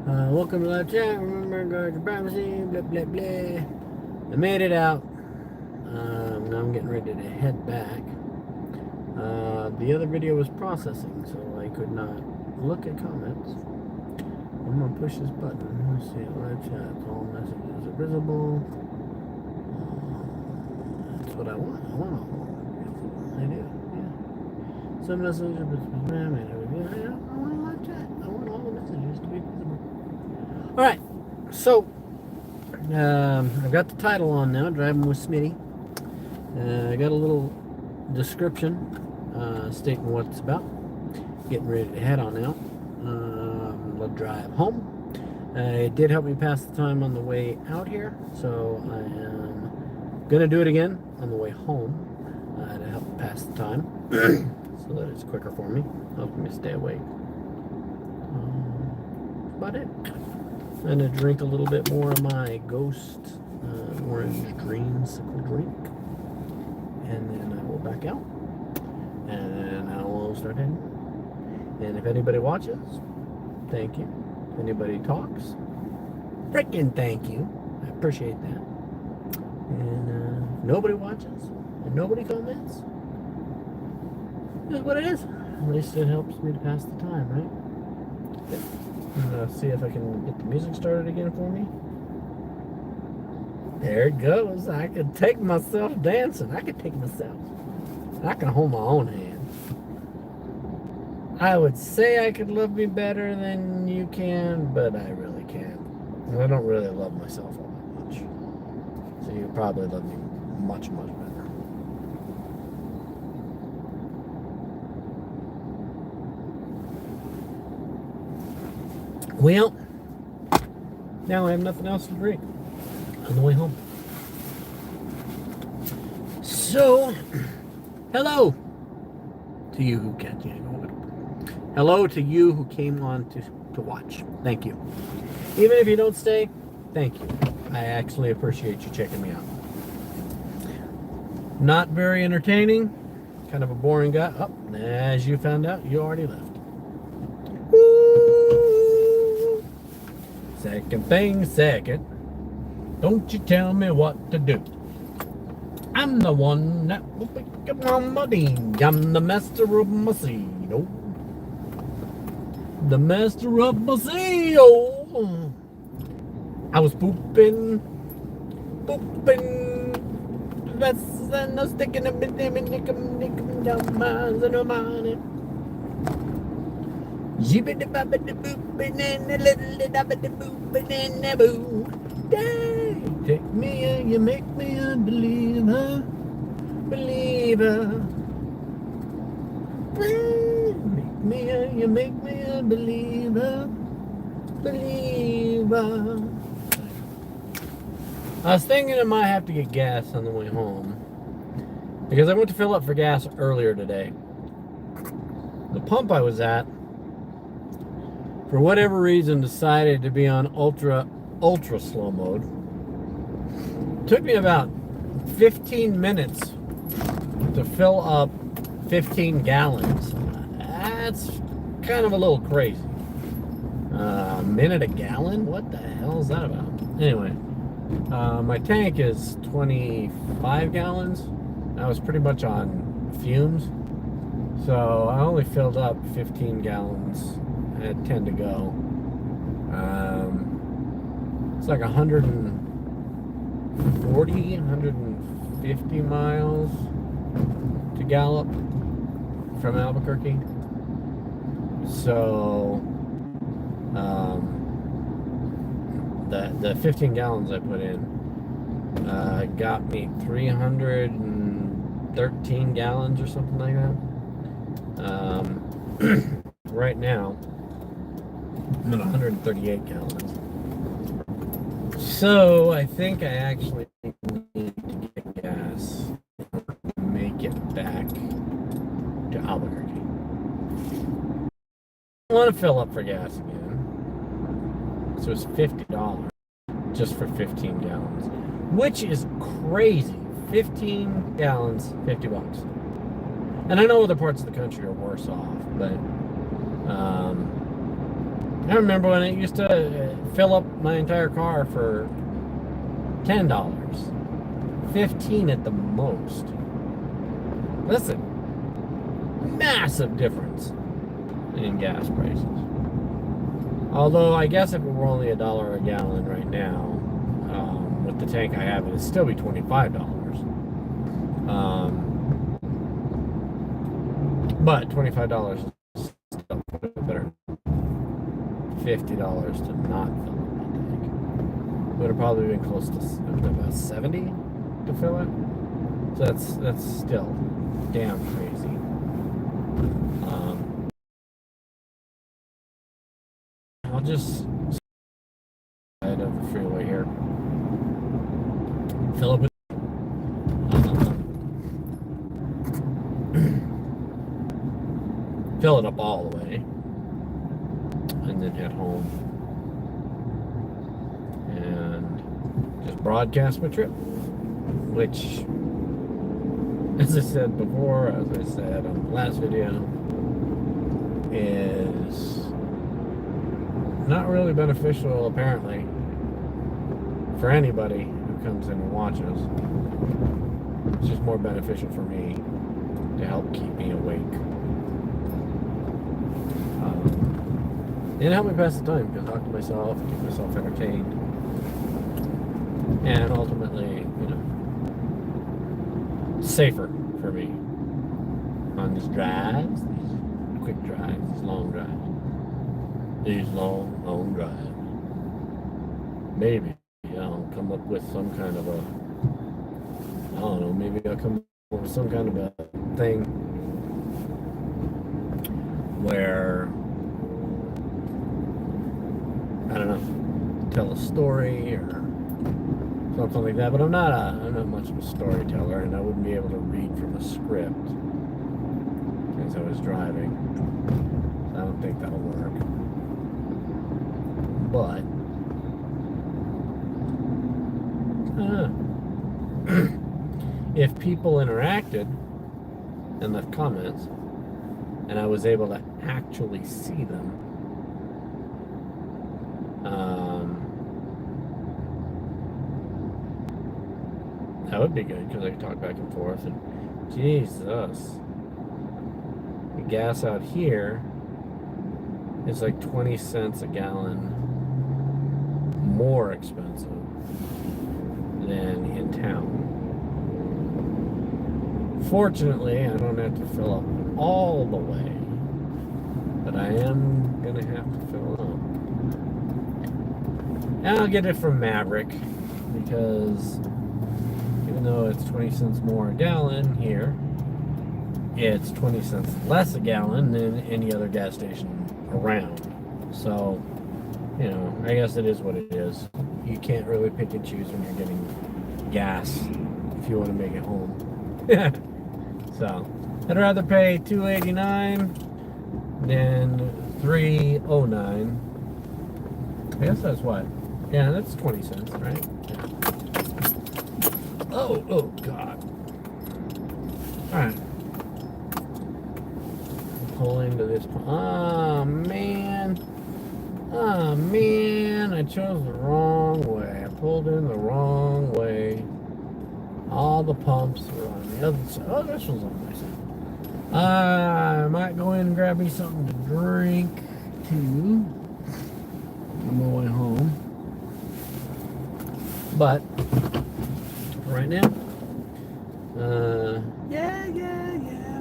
Welcome to live chat. Remember, guard your privacy. Blah blah blah. I made it out. Now I'm getting ready to head back. The other video was processing, so I could not look at comments. I'm gonna push this button. Let's see. Live chat. All messages are visible. That's what I want. I want all. I do. Yeah. Some messages are visible. I want a live chat. I want all the messages to be visible. All right, so I've got the title on now, Driving with Smitty. I got a little description stating what it's about. Getting ready to head on out. We'll drive home. It did help me pass the time on the way out here, so I am going to do it again on the way home to help pass the time so that it's quicker for me, helping me stay awake. That's about it. I'm going to drink a little bit more of my Ghost orange dreamsicle drink. And then I will back out. And then I will start heading. And if anybody watches, thank you. If anybody talks, freaking thank you. I appreciate that. And if nobody watches and nobody comments, that's what it is. At least it helps me to pass the time, right? Okay. See if I can get the music started again for me. There it goes. I could take myself dancing. I could take myself. I can hold my own hand. I would say I could love me better than you can, but I really can't. And I don't really love myself all that much. So you probably love me much, much better. Well, now I have nothing else to drink on the way home. So, hello to you who can't. Hello to you who came on to watch. Thank you. Even if you don't stay, thank you. I actually appreciate you checking me out. Not very entertaining. Kind of a boring guy. Oh, as you found out, you already left. Woo! Second thing, second. Don't you tell me what to do. I'm the one that will pick up on my bean. I'm the master of my seed. Oh. The master of my seed. Oh. I was pooping. That's and I'm sticking a bit down my Jibbity babbity boopin' and a little dabbity boopin' and a boo. Take me and you make me a believer. Make me and you make me a believer. I was thinking I might have to get gas on the way home because I went to fill up for gas earlier today. The pump I was at, for whatever reason, decided to be on ultra slow mode. Took me about 15 minutes to fill up 15 gallons. That's kind of a little crazy. A minute a gallon? What the hell is that about? Anyway, my tank is 25 gallons. I was pretty much on fumes. So I only filled up 15 gallons. I had 10 to go. It's like 140, 150 miles to Gallup from Albuquerque. So the 15 gallons I put in got me 313 gallons or something like that. Right now I'm at 138 gallons. So I think I actually need to get gas to make it back to Albuquerque. I want to fill up for gas again. So it's $50 just for 15 gallons, which is crazy. 15 gallons, $50. And I know other parts of the country are worse off, but I remember when it used to fill up my entire car for $10, 15 at the most. That's a massive difference in gas prices. Although I guess if it were only $1 a gallon right now, with the tank I have, it'd still be $25. But $25 is still better. $50 to not fill up my tank. Would have probably been close to about 70 to fill it. So that's still damn crazy. I'll just side of the freeway here. Fill up with fill it up all the way, and then head home and just broadcast my trip, which, as I said before, as I said on the last video, is not really beneficial apparently for anybody who comes in and watches. It's just more beneficial for me to help keep me awake. And help me pass the time, because I talk to myself, keep myself entertained, and ultimately, safer for me on these drives, these quick drives, these long drives, these long drives. Maybe I'll come up with some kind of I don't know, maybe I'll come up with some kind of a thing where, I don't know, tell a story or something like that. But I'm not much of a storyteller, and I wouldn't be able to read from a script as I was driving. I don't think that'll work. But I don't know. If people interacted and left comments, and I was able to actually see them, that would be good, because I could talk back and forth. And Jesus, the gas out here is like 20 cents a gallon more expensive than in town. Fortunately, I don't have to fill up all the way, but I am gonna have to fill up. And I'll get it from Maverick, because even though it's 20 cents more a gallon here, it's 20 cents less a gallon than any other gas station around. So, I guess it is what it is. You can't really pick and choose when you're getting gas if you want to make it home. So, I'd rather pay $2.89 than $3.09. I guess that's what? Yeah, that's 20 cents, right? Yeah. Oh God. Alright. Pull into this. Oh man, I chose the wrong way. I pulled in the wrong way. All the pumps were on the other side. Oh, this was on my side. I might go in and grab me something to drink too on my way home. But right now, yeah.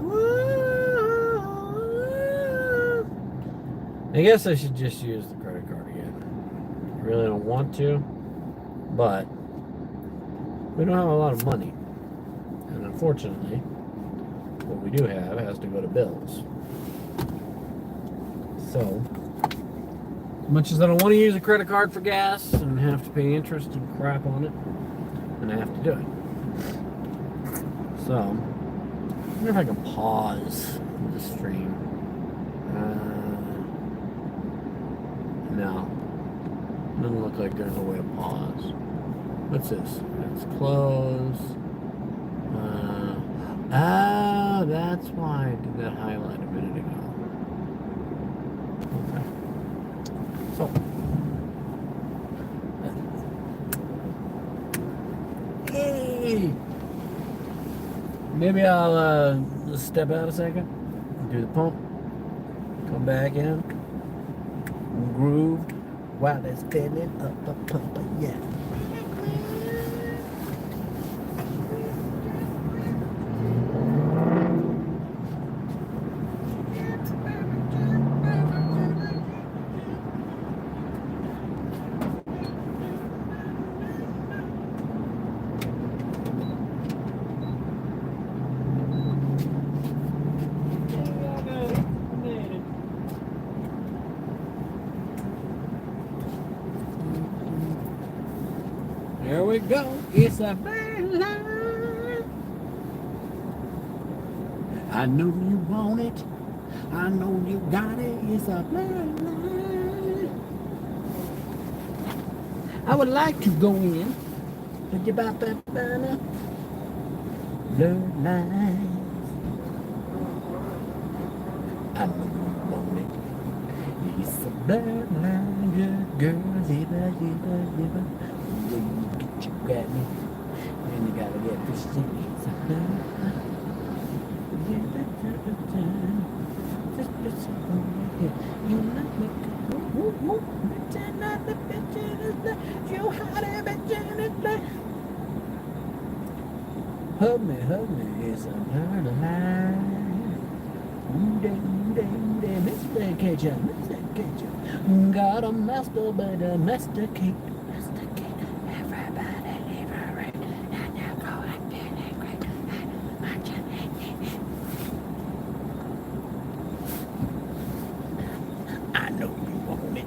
Woo. I guess I should just use the credit card again. I really don't want to, but we don't have a lot of money, and unfortunately, what we do have has to go to bills. So, as much as I don't want to use a credit card for gas and have to pay interest and crap on it, and I have to do it. So, I wonder if I can pause the stream. No. Doesn't look like there's a way to pause. What's this? Let's close. Oh, that's why I did that highlight a minute ago. Okay. So, hey, maybe I'll just step out a second, do the pump, come back in, groove while it's filling up a pump. Yeah. There we go. It's a bird line. I know you want it. I know you got it. It's a bird line. I would like to go in. But you about that banner? Blurred lines. I know you want it. It's a blurred line. Good girl. Zipper, zipper, zipper. You got me, and you gotta get this thing. You like me, pretend not the bitch in his life. You hot a bitch in his life. Hug me, it's a bird alive. Mr. Ketchup, Mr. Ketchup. Got a master, but a masticate. I know you want it.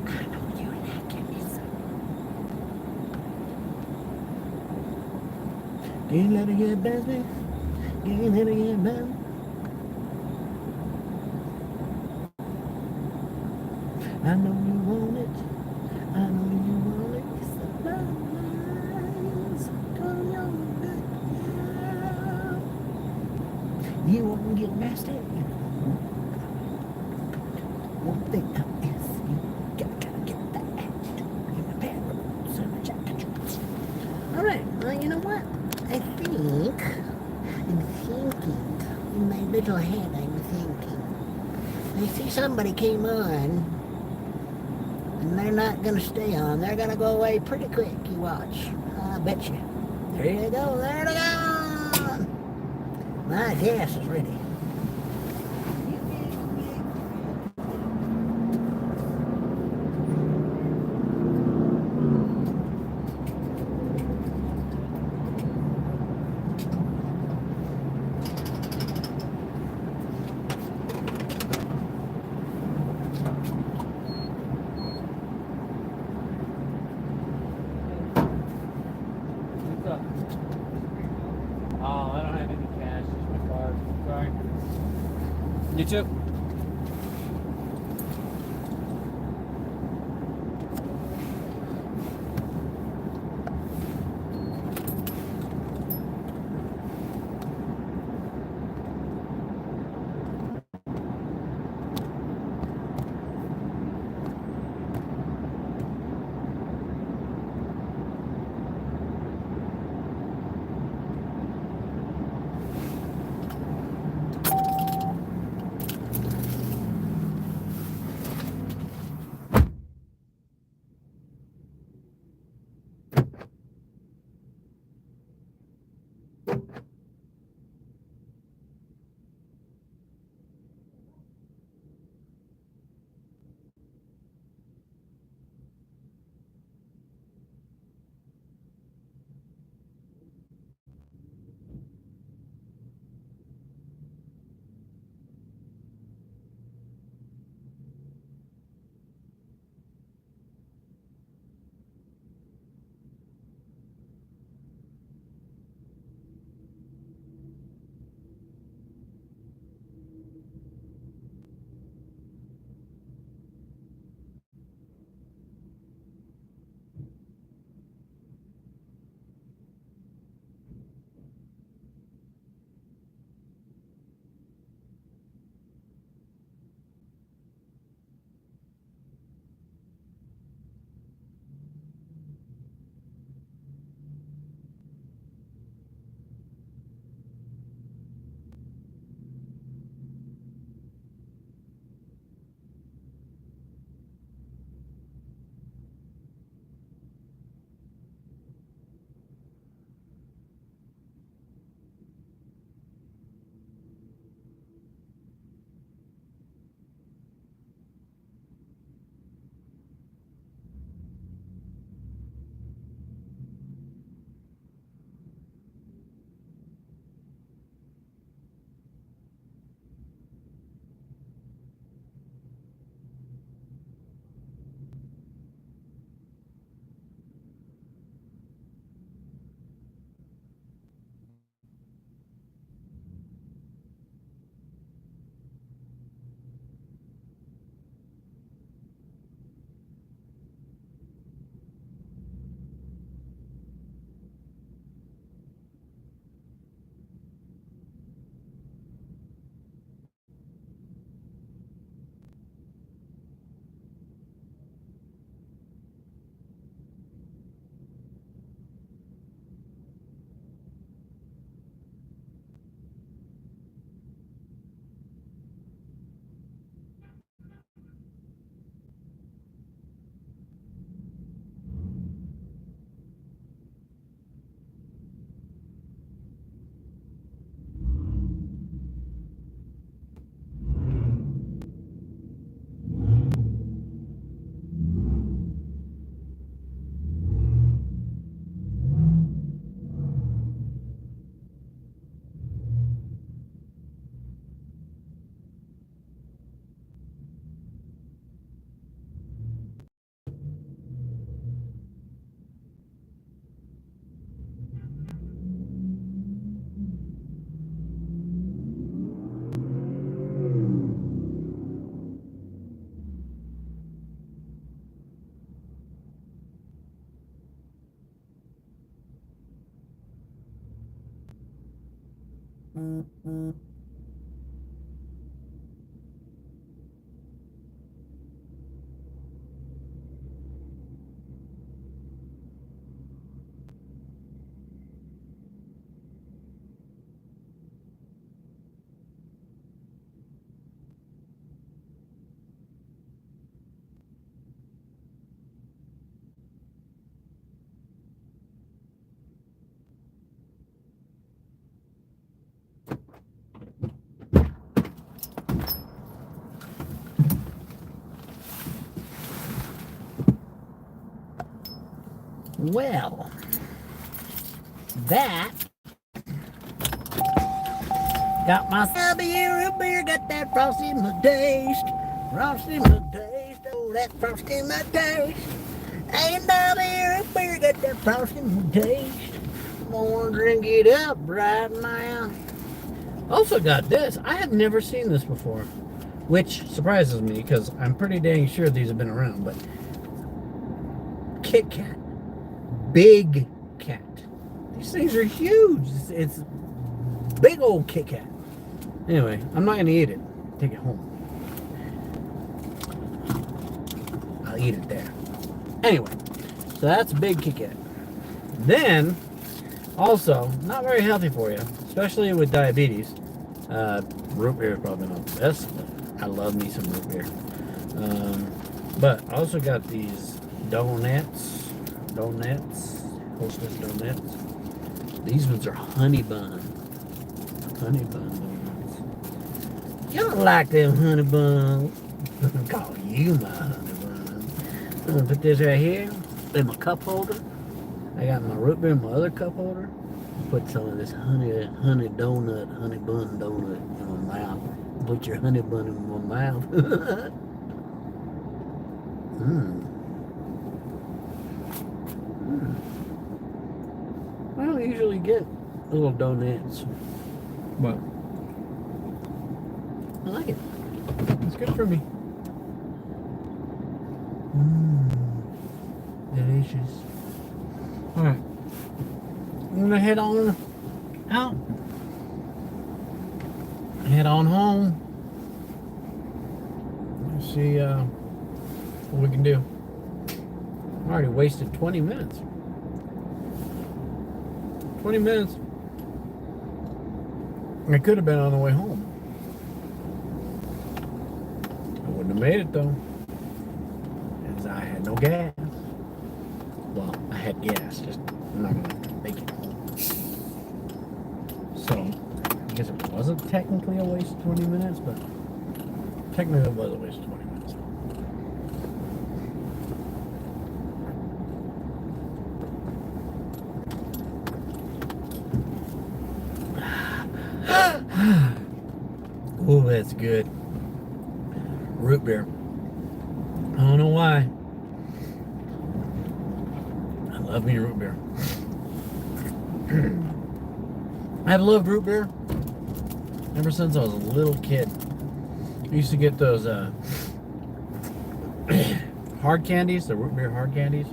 I know you like it. Can't let it get past me. Can't let it get past me. I know you want it. I know you want it. It's the lines. Come on, good girl. You won't get nasty. One thing is, you gotta get that attitude in the bedroom. So much attitude. Alright, well, you know what? I'm thinking, in my little head, I'm thinking, I see somebody came on, and they're not gonna stay on. They're gonna go away pretty quick, you watch. I bet you. There you go, there they go! My gas is ready. Oh, I don't have any cash. Just my card. Sorry. You too. Well, that got my W root beer, got that frosty in my taste. Frosty in my taste, oh, that frosty in my taste. A&W root beer, got that frosty in my taste. I'm gonna drink it up right now. Also got this. I have never seen this before, which surprises me because I'm pretty dang sure these have been around, but Kit Kat. Big Cat. These things are huge. It's big old Kit Kat. Anyway, I'm not gonna eat it. Take it home. I'll eat it there. Anyway, so that's Big Kit Kat. Then, also, not very healthy for you, especially with diabetes. Root beer is probably not the best, but I love me some root beer. But I also got these donuts, Hostess donuts. These ones are honey bun donuts. You don't like them honey buns. I'll call you my honey bun. I'm gonna put this right here in my cup holder. I got my root beer in my other cup holder. Put some of this honey bun donut in my mouth. Put your honey bun in my mouth. I don't usually get little donuts, but I like it. It's good for me. Delicious. Alright. I'm gonna head on out. Head on home. Let's see what we can do. I already wasted 20 minutes. 20 minutes. I could have been on the way home. I wouldn't have made it though, as I had no gas. Well, I had gas, just I'm not gonna make it home. So, I guess it wasn't technically a waste of 20 minutes, but technically it was a waste of 20 minutes. Oh, that's good. Root beer. I don't know why. I love me root beer. I've loved root beer ever since I was a little kid. I used to get those hard candies, the root beer hard candies.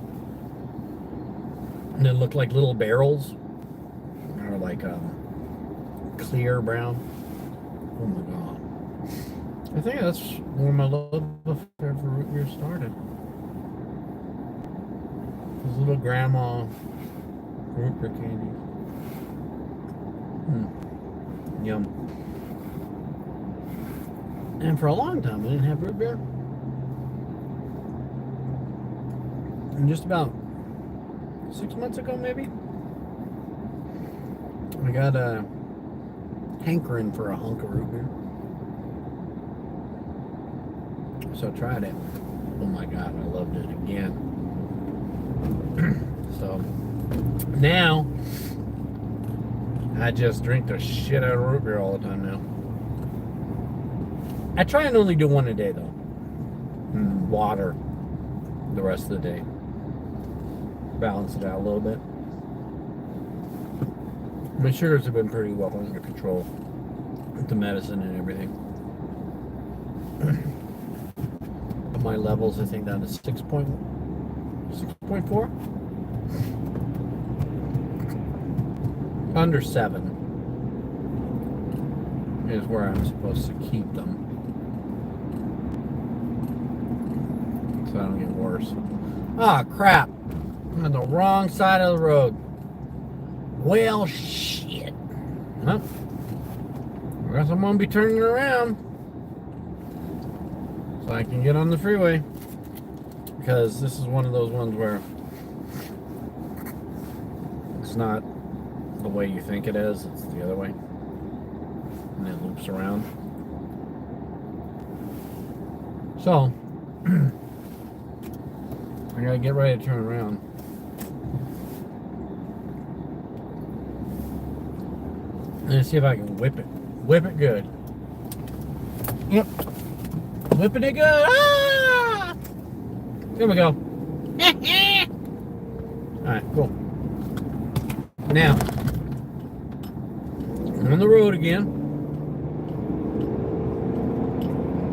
And they look like little barrels. Or like clear brown. Oh my god. I think that's where my love affair for root beer started. Those little grandma root beer candies. Yum. And for a long time I didn't have root beer. And just about 6 months ago maybe, I got a hankering for a hunk of root beer. So I tried it. Oh my god, I loved it again. So now I just drink the shit out of root beer all the time now. I try and only do one a day though. And water the rest of the day. Balance it out a little bit. My sugars have been pretty well under control with the medicine and everything. My levels, I think, down to 6.4. Under 7. is where I'm supposed to keep them, so I don't get worse. Ah, crap! I'm on the wrong side of the road. Well, shit. Well, I guess I'm gonna be turning around so I can get on the freeway, because this is one of those ones where it's not the way you think it is, it's the other way, and it loops around. So I gotta get ready to turn around. And see if I can whip it. Whip it good. Yep. Whipping it good. Ah! There we go. Alright, cool. Now, I'm on the road again.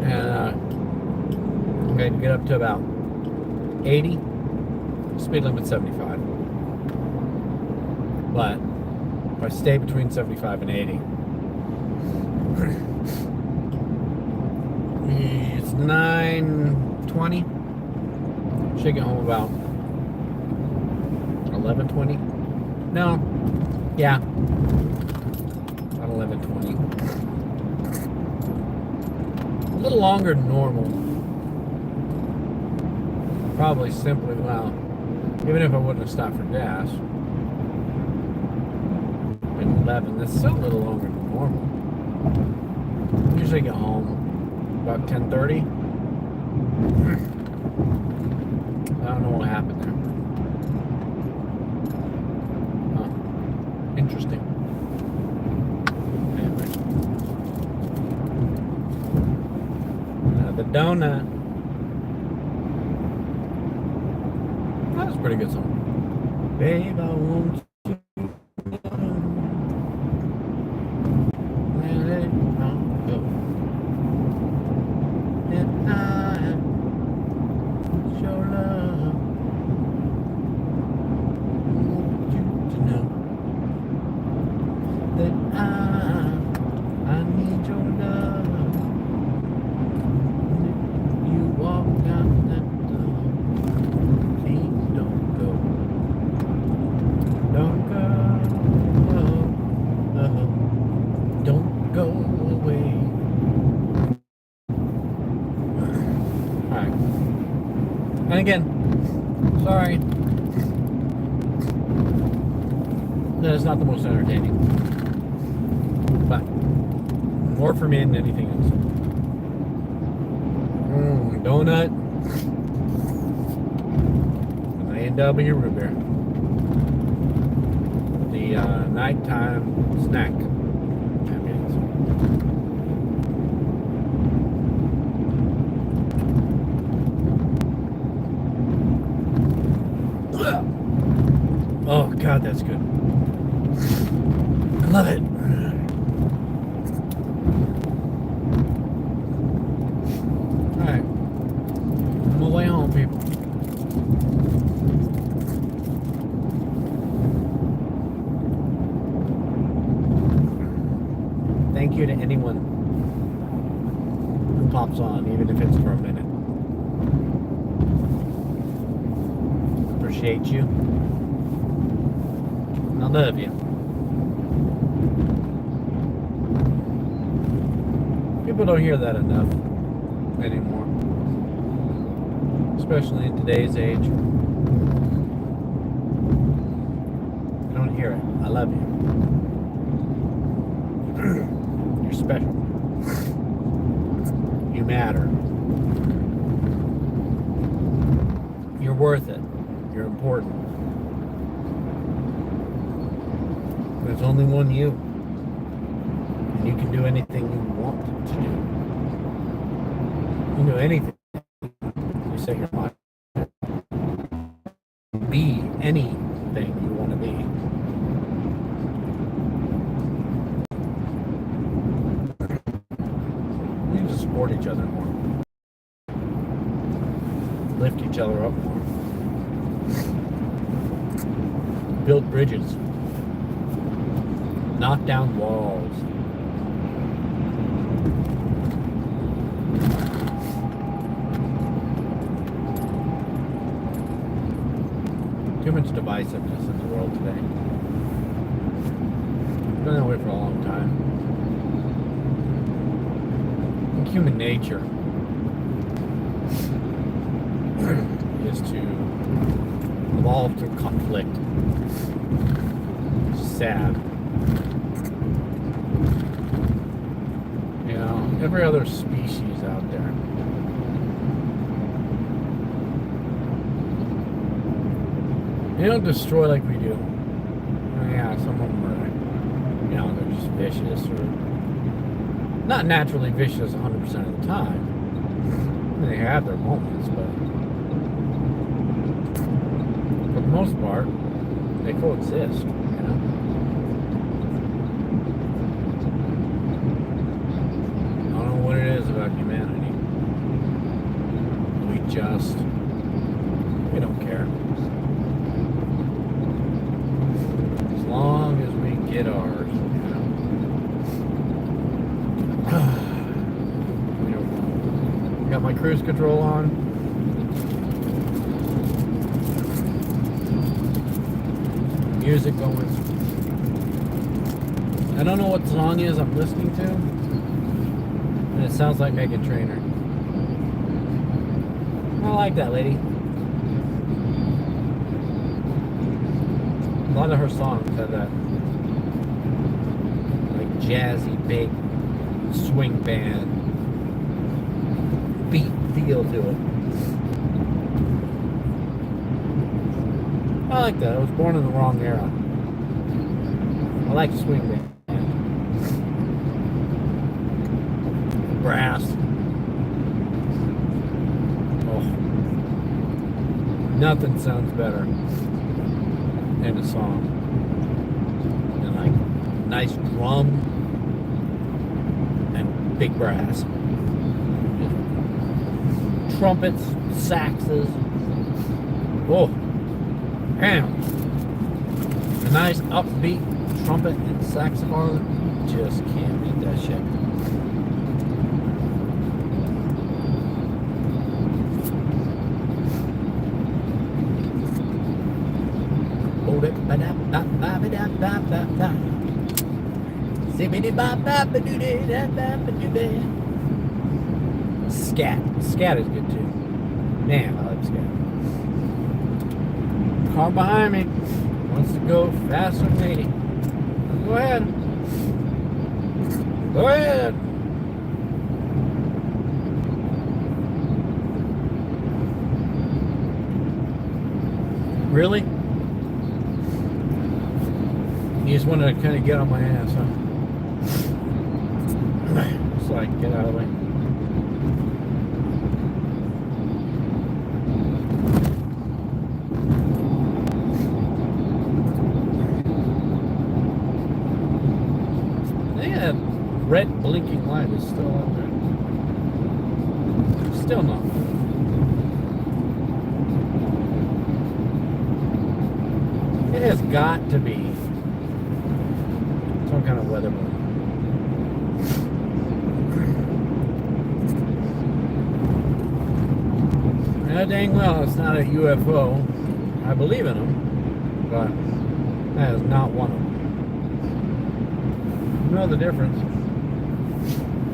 And I'm going to get up to about 80. Speed limit 75. But if I stay between 75 and 80, it's 9:20. Should get home about 11:20. No, yeah, about 11:20. A little longer than normal. Probably simply, well, even if I wouldn't have stopped for gas. 11. That's still a little longer than normal. Usually get home about 10:30. I don't know what happened there. Huh. Interesting. Anyway. The donut. That was a pretty good song. Babe, I want you. And again, sorry that it's not the most entertaining, but more for me than anything else. Donut, an A&W root beer, the nighttime snack. Oh God, that's good. I love it. Alright. On my way home, people. Thank you to anyone who pops on, even if it's for a minute. Appreciate you. I love you. People don't hear that enough anymore, especially in today's age. You don't hear it. I love you. You're special. You matter. You're worth it. You're important. There's only one you. And you can do anything you want to do. You can do anything you set your mind. Be anything you want to be. We need to support each other more. Lift each other up more. Build bridges. Knock down walls. Too much divisiveness in the world today. It's been that way for a long time. And human nature is to evolve through conflict. It's sad. You know, every other species out there. They don't destroy like we do. Yeah, some of them are, you know, they're just vicious or not naturally vicious 100% of the time. They have their moments, but for the most part, they coexist, you know. I don't know what it is about humanity. We don't care. As long as we get ours, you know. Got my cruise control on. Music going. I don't know what song is I'm listening to, and it sounds like Meghan Trainor. I like that lady. A lot of her songs have that like jazzy, big swing band beat feel to it. I like that. I was born in the wrong era. I like swing band. Brass. Oh. Nothing sounds better in a song than like nice drum and big brass. Trumpets, saxes. Oh. Damn. A nice upbeat trumpet and saxophone. Just can't beat that shit. Scat. Scat is good too. Man, I like scat. Car behind me wants to go faster than 80. Go ahead. Go ahead. Really? You just wanted to kind of get on my ass, huh? Just like, get out of the way. That red blinking light is still up there. Still not. It has got to be some kind of weather balloon. Now, dang well, it's not a UFO. I believe in them, but that is not one of them. You know the difference.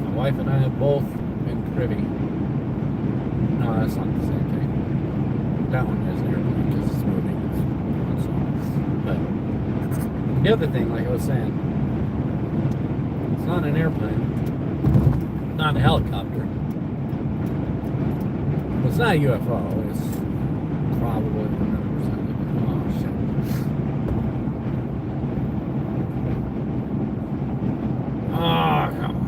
My wife and I have both been privy. No, that's not the same thing. That one is an airplane because it's moving. But the other thing, like I was saying, it's not an airplane, not a helicopter. It's not a UFO. It's probably 100%. Oh shit. Oh, come on.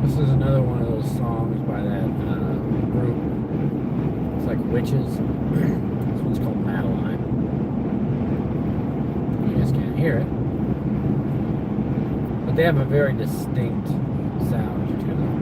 This is another one of those songs by that group. It's like witches. This one's called Madeline. You guys can't hear it. But they have a very distinct sound to them.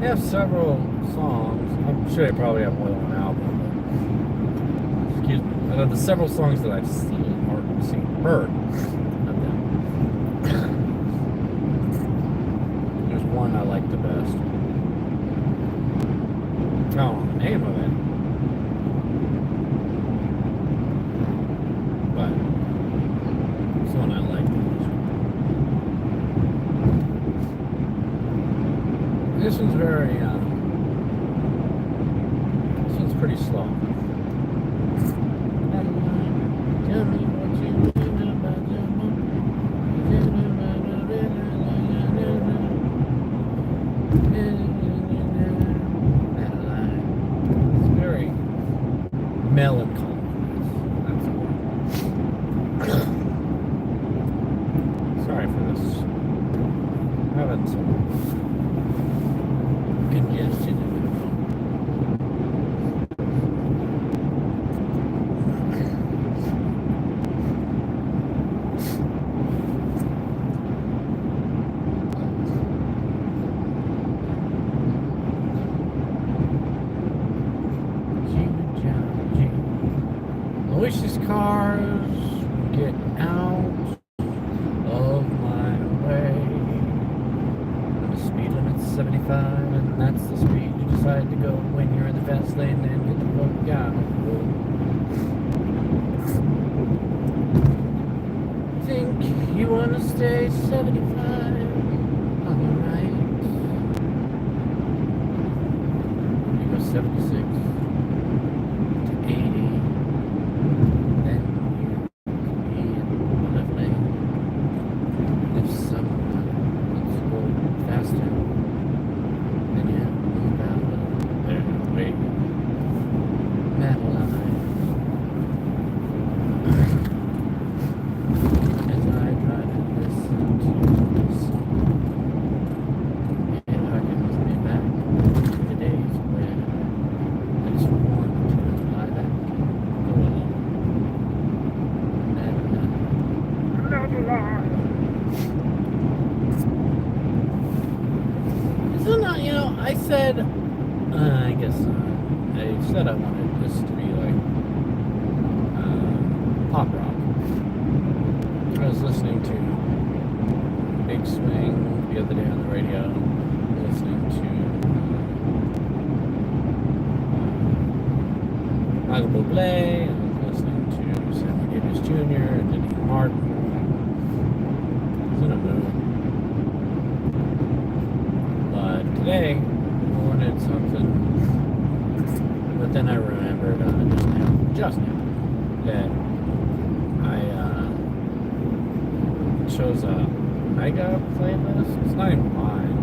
They have several songs. I'm sure they probably have more than one album. But, excuse me. Out of the several songs that I've heard of them, there's one I like the best. Oh, the name of it. But it's one I like the most. This one's very, this one's pretty slow. Tell me what you think about your mom. It's very melancholy. That's the word. Sorry for this. I'm having some congestion in my throat. I wish these cars would get out of my way. The speed limit's 75, and that's the speed you decide to go when you're in the fast lane and get the fuck out. Think you wanna stay 75 on the right? You go 76 to 80. Then you be in the left lane. If someone wants to go faster, then you have to move out of their way. That line. As I try to listen to the song, it harkens me back to the days where I just wanted to lie back and go along. So not, I said, I guess I said I wanted this to be like pop rock. I was listening to Big Swing the other day on the radio, listening to Michael Bublé, and listening to Sammy Davis Jr. and Denny Martin. I was in a mood. But today, I wanted something, but then I remembered just now, that I chose a mega playlist. It's not even mine.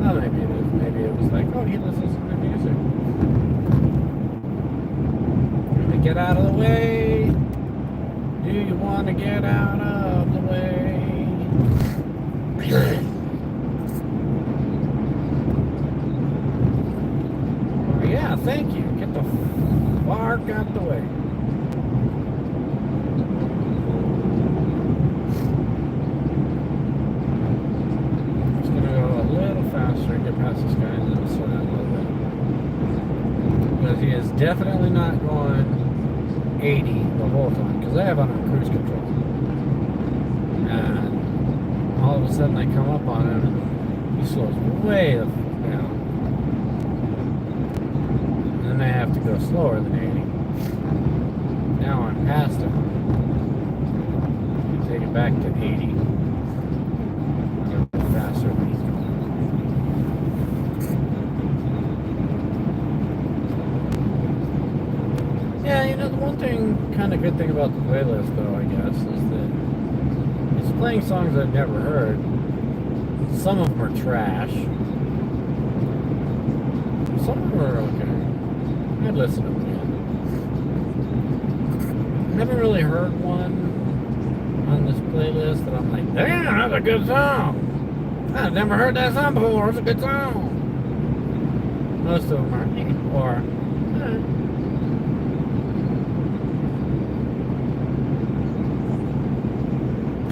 Well, maybe it is. Maybe it was like, oh, he listens to the music. Get out of the way. Do you want to get out of the way? Yeah, thank you. Get the fuck out the way. Just gonna go a little faster and get past this guy, and then I'll slow down a little bit. Because he is definitely not going 80 the whole time, because I have on cruise control. And all of a sudden I come up on him and he slows way the fuck down. And then I have to go slower than 80. Now I'm past him. Take it back to 80. I'm going to go faster than he's going. Yeah, the one thing, kind of good thing about the playlist, though, I guess, is that it's playing songs I've never heard. Some of them are trash. Some of them are okay. I'd listen to them again. Never really heard one on this playlist that I'm like, damn, that's a good song. I've never heard that song before. It's a good song. Most of them are, or,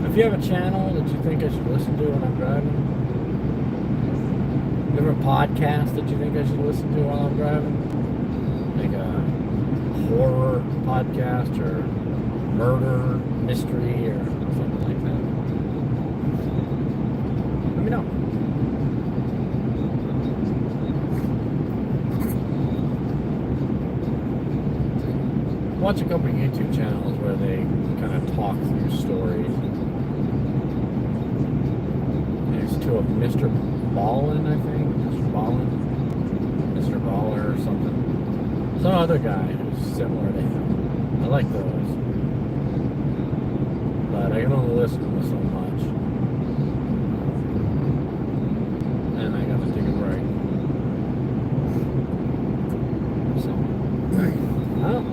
If you have a channel that you think I should listen to when I'm driving, different podcasts that you think I should listen to while I'm driving? Like a horror podcast or murder mystery or something like that. Let me know. Watch a couple of YouTube channels where they kind of talk through stories. There's two of Mr. Ballin, I think. Mr. Ballin? Mr. Baller or something. Some other guy who's similar to him. I like those. But I can only listen to so much. And I gotta take a break. So, well.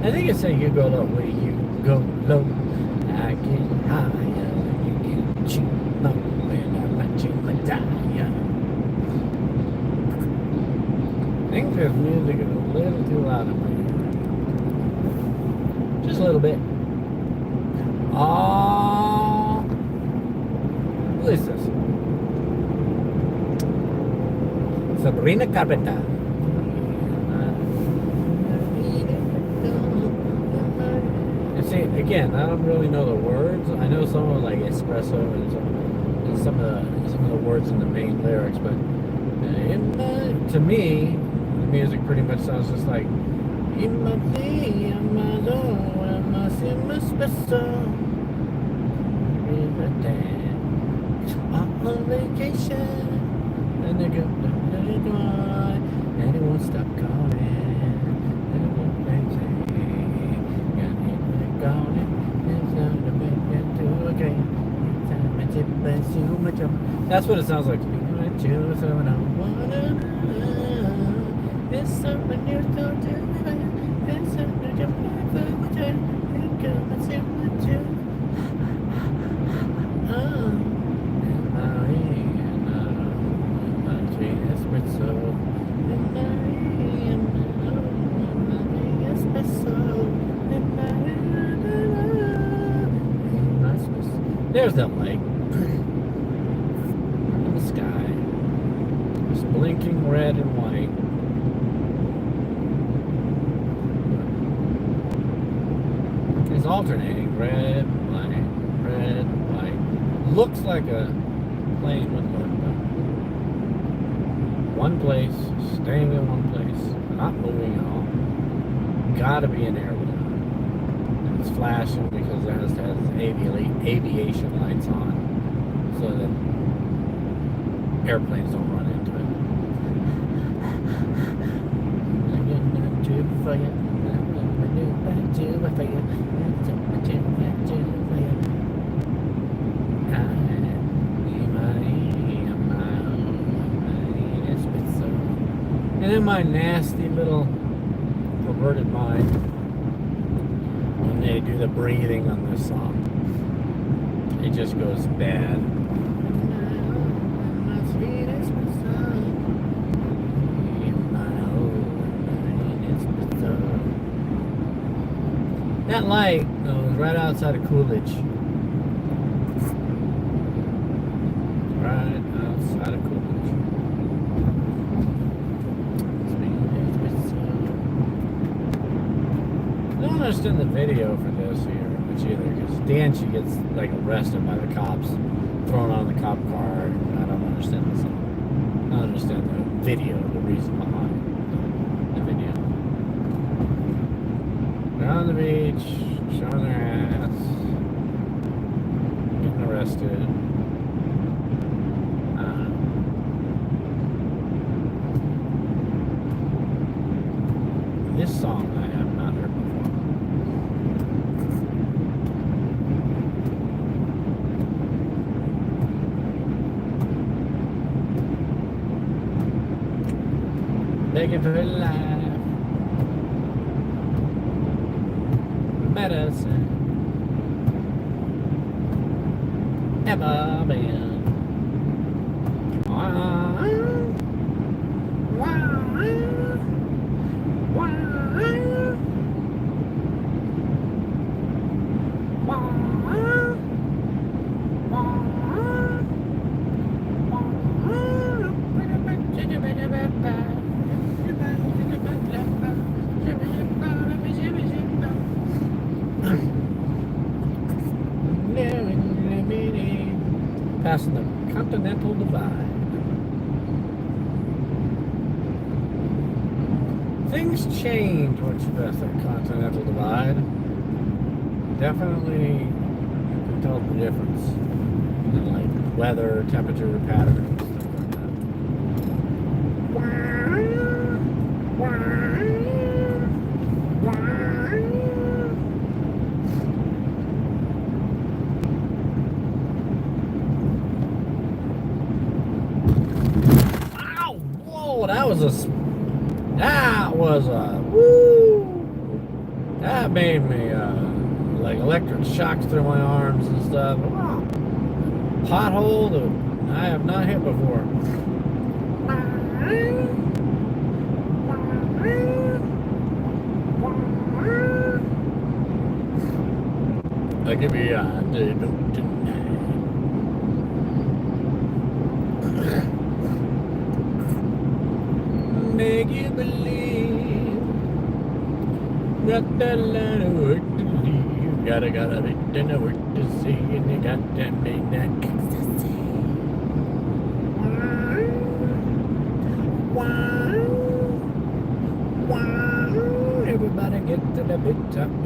I think it's saying you go low, where you go low, I get higher, you get cheap low, when I let you die. I think this music is a little too loud in my ear. Just a little bit. Oh, who is this? Sabrina Carpenter. See, again, I don't really know the words. I know some of like espresso and some of the words in the main lyrics, but to me, the music pretty much sounds just like in my day, I'm alone, I'm espresso. On vacation, and they go, and it won't stop calling. That's what it sounds like to me. There's that light in the sky. It's blinking red and white. It's alternating red, white, red, white. Looks like a plane would look, but one place, staying in one place, not moving at all. Gotta be an airplane. It's flashing because it has to have aviation lights on so that airplanes don't run into it. And in my nasty little perverted mind, when they do the breathing on this song, it just goes bad. That light was right outside of Coolidge. Right outside of Coolidge. I don't understand the video for this here much either, because Dan, she gets like arrested by the cops, thrown on the cop car, and I don't understand the song. I don't understand the video, the reason behind the video. They're on the beach, showing their ass, getting arrested. This song I have not heard before. Begging for life. medicine ever been. Passing the Continental Divide. Things change once you pass that Continental Divide. Definitely, you can tell the difference in like weather, temperature patterns, stuff like that. Ow! Whoa! That was a woo! That made me like electric shocks through my arms and stuff. Wow. Pothole that I have not hit before. I give me tonight. Make you believe got that line of work to leave. Got a bit of work to see, and you got that midnight ecstasy. Everybody get to the bit top B.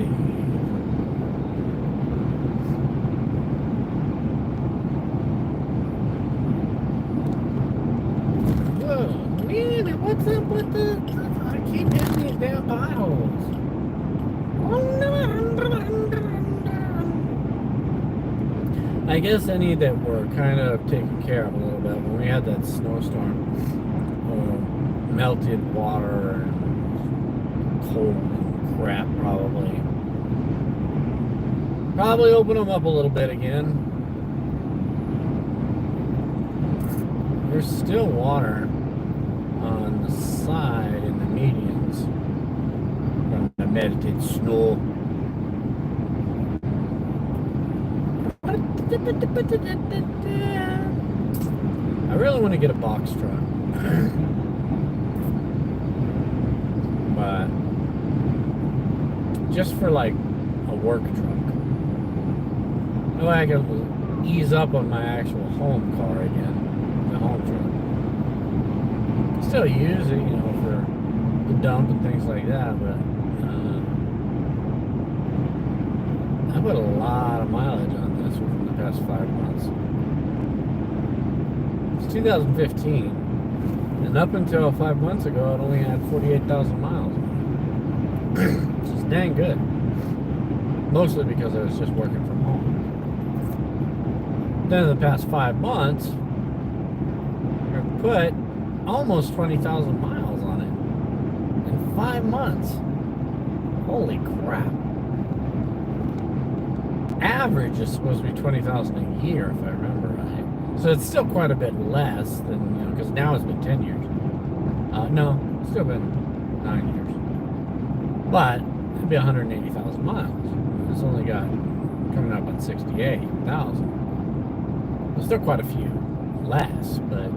Whoa, man, what's up with the... I keep hitting these damn potholes. I guess any that were kind of taken care of a little bit when we had that snowstorm, melted water and cold and crap probably open them up a little bit again. There's still water on the side in the medians from the melted snow. I really want to get a box truck. But just for like a work truck. No, I can ease up on my actual home car again. The home truck. Still use it, you know, for the dump and things like that, but I put a lot of mileage on this within the past 5 months. It's 2015, and up until 5 months ago, it only had 48,000 miles. Which is dang good. Mostly because I was just working from home. Then in the past 5 months, I put almost 20,000 miles on it. In 5 months. Holy crap. Average is supposed to be 20,000 a year, if I remember right. So it's still quite a bit less than, you know, because now it's been 10 years. No, it's still been 9 years. But it'd be 180,000 miles. It's only got coming up on 68,000. There's still quite a few less, but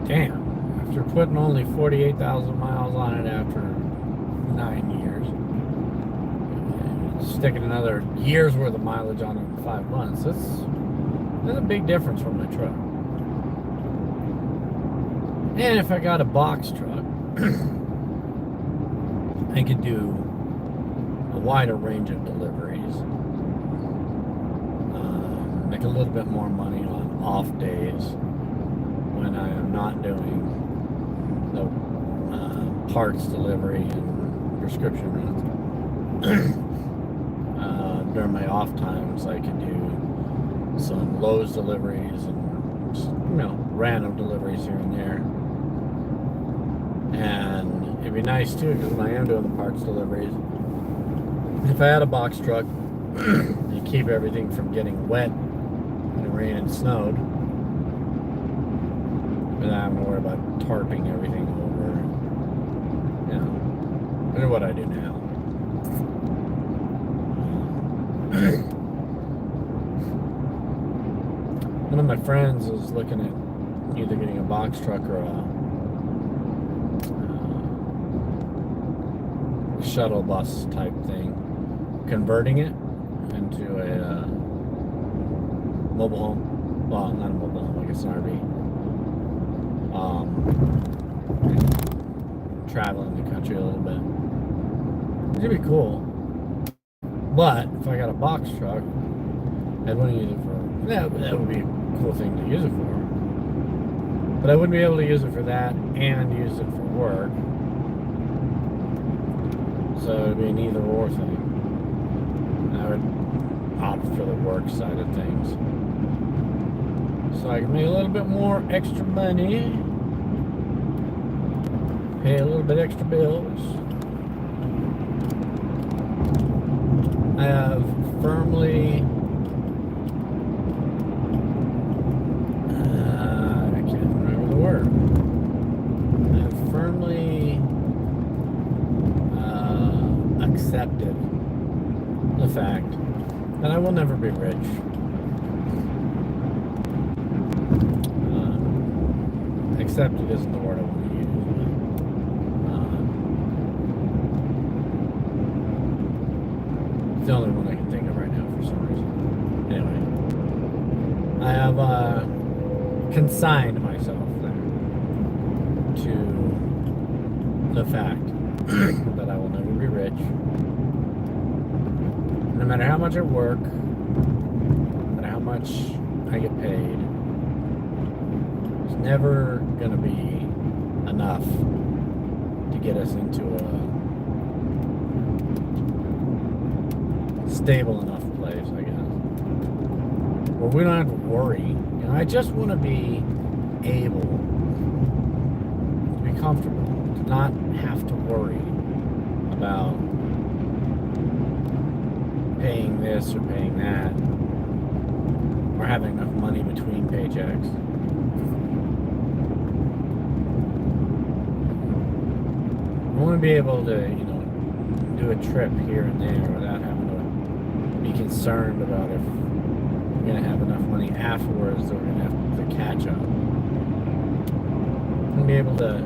damn, after putting only 48,000 miles on it after 9 years, sticking another year's worth of mileage on it in 5 months, that's a big difference from my truck. And if I got a box truck, I could do a wider range of deliveries, make a little bit more money on off days when I am not doing the parts delivery and prescription runs. During my off times, I can do some Lowe's deliveries and just, you know, random deliveries here and there. And it'd be nice too, because when I am doing the parts deliveries, if I had a box truck, you keep everything from getting wet when it rained and snowed. But I'm gonna worry about tarping everything over. You know, I know what I do now. One of my friends was looking at either getting a box truck or a shuttle bus type thing, converting it into a mobile home. Well, not a mobile home, I guess an RV. Traveling the country a little bit. It'd be cool. But if I got a box truck, I'd want to use it for that would be a cool thing to use it for. But I wouldn't be able to use it for that and use it for work. So it'd be an either or thing. I would opt for the work side of things. So I can make a little bit more extra money. Pay a little bit extra bills. I have firmly I can't remember the word. I have firmly accepted the fact that I will never be rich. Accepted isn't the word I want to use. It's the only one I can think of right now for some reason. Anyway, I have consigned myself there to the fact that I will never be rich. No matter how much I work, no matter how much I get paid, it's never going to be enough to get us into a stable enough place, I guess, where we don't have to worry. You know, I just want to be able to be comfortable, to not have to worry about paying this or paying that, or having enough money between paychecks. I want to be able to, you know, do a trip here and there without having to be concerned about if we're going to have enough money afterwards or we're going to have to catch up. I want to be able to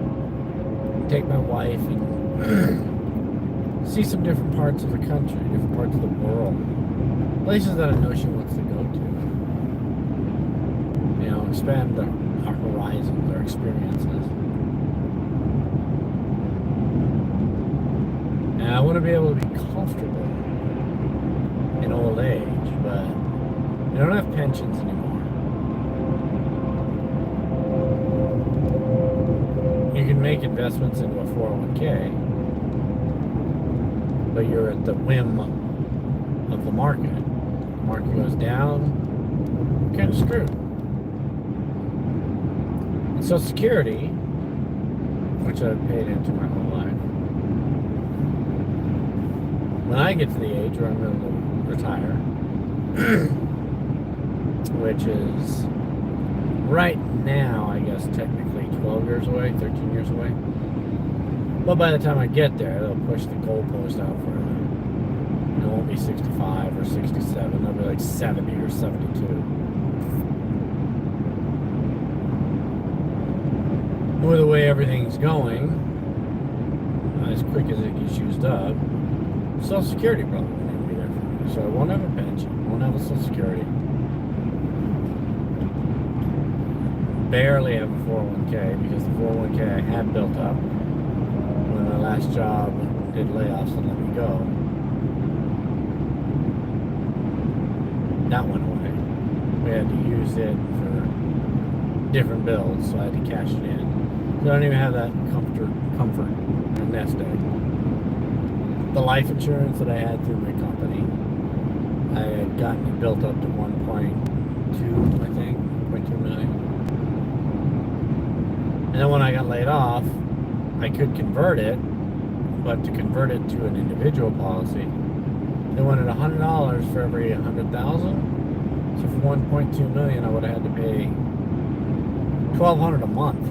take my wife and see some different parts of the country, different parts of the world, places that I know she wants to go to. You know, expand our horizons, our experiences. And I want to be able to be comfortable in old age, but we don't have pensions anymore. You can make investments into a 401k, but you're at the whim of the market. The market goes down, you're kind of screwed. And Social Security, which I've paid into my whole life, when I get to the age where I'm going to retire, which is right now, I guess, technically 12 years away, 13 years away. But by the time I get there, they'll push the goalpost out further. It won't be 65 or 67. It'll be like 70 or 72. With the way everything's going, as quick as it gets used up, Social Security probably won't be there for me. So I won't have a pension, won't have a Social Security. Barely have a 401k because the 401k I had built up when my last job did layoffs and let me go. That went away. We had to use it for different bills, so I had to cash it in. So I don't even have that comfort and nest egg. The life insurance that I had through my company, I had gotten it built up to 1.2, I think, 1.2 million. And then when I got laid off, I could convert it, but to convert it to an individual policy, They wanted $100 for every 100,000. So for 1.2 million, I would have had to pay $1,200 a month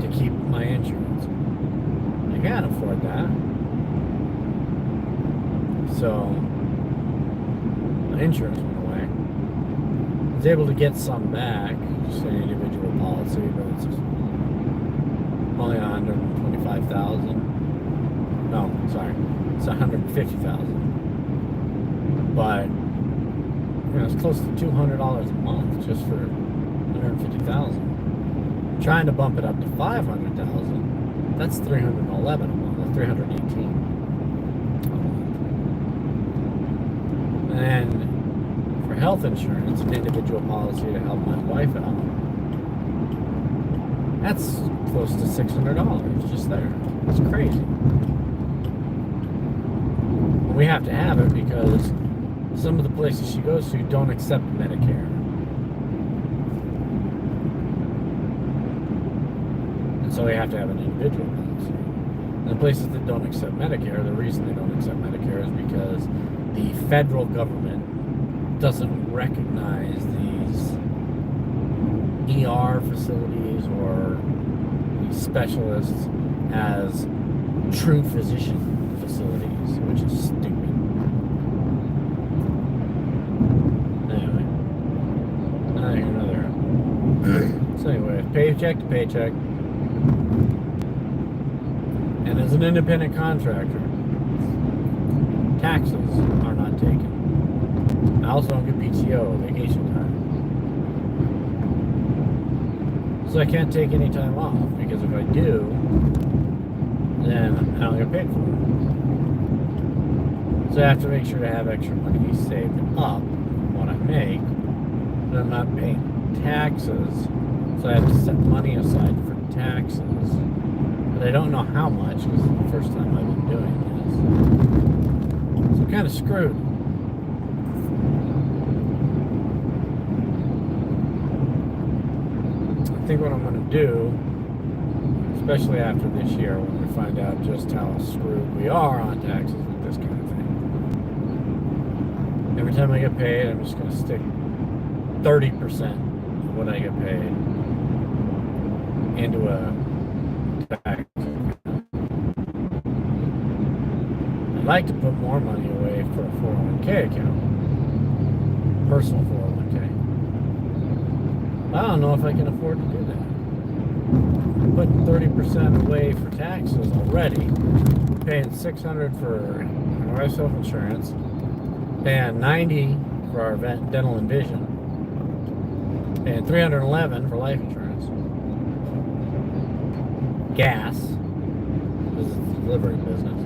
to keep my insurance. I can't afford that. So my insurance went away. I was able to get some back, just an individual policy, but it's only $125,000. No, sorry, it's $150,000. But it's close to $200 a month just for $150,000. Trying to bump it up to $500,000. That's $311 a month, or $318 a month. And for health insurance, an individual policy to help my wife out, that's close to $600 just there. It's crazy. We have to have it because some of the places she goes to don't accept Medicare. And so we have to have an individual policy. And the places that don't accept Medicare, the reason they don't accept Medicare is because the federal government doesn't recognize these ER facilities or these specialists as true physician facilities, which is stupid. Anyway, so anyway, paycheck to paycheck, and as an independent contractor, taxes are not taken. I also don't get PTO, vacation time, so I can't take any time off, because if I do, then I don't get paid for it. So I have to make sure to have extra money saved up from what I make, but I'm not paying taxes, so I have to set money aside for taxes. But I don't know how much, because it's the first time I've been doing this. So I'm kind of screwed. I think what I'm going to do, especially after this year, when we find out just how screwed we are on taxes with this kind of thing. Every time I get paid, I'm just going to stick 30% of what I get paid into a tax account. I'd like to put more money away for a 401k account, personal 401k. I don't know if I can afford to do that. I'm putting 30% away for taxes already, paying $600 for my wife's health insurance, paying $90 for our dental and vision, paying $311 for life insurance, gas, because it's a delivery business.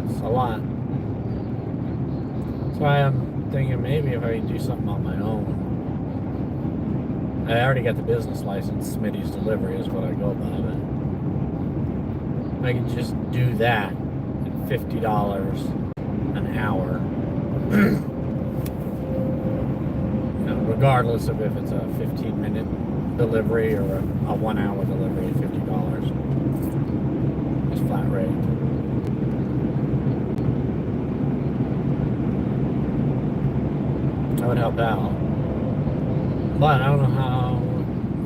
It's a lot. That's why I'm thinking maybe if I do something on my own. I already got the business license. Smitty's Delivery is what I go by, but I could just do that at $50 an hour, regardless of if it's a 15-minute delivery or a 1-hour delivery at $50. Just flat rate. That would help out. But I don't know how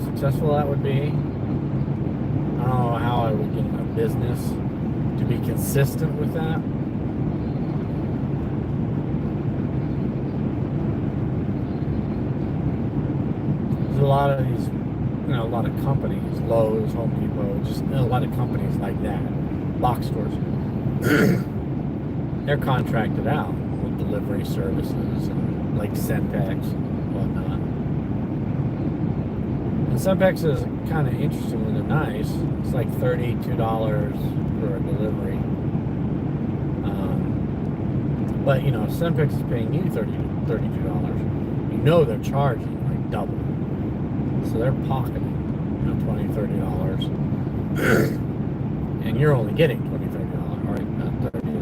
successful that would be. I don't know how I would get my business to be consistent with that. There's a lot of these, a lot of companies, Lowe's, Home Depot, just a lot of companies like that, box stores. They're contracted out with delivery services and like Centex and whatnot. And Centex is kind of interesting when they're nice. It's like $32 for a delivery. But Centex is paying you $32. They're charging like double. So they're pocketing $20, $30. And you're only getting $20, $30, right? Not $30.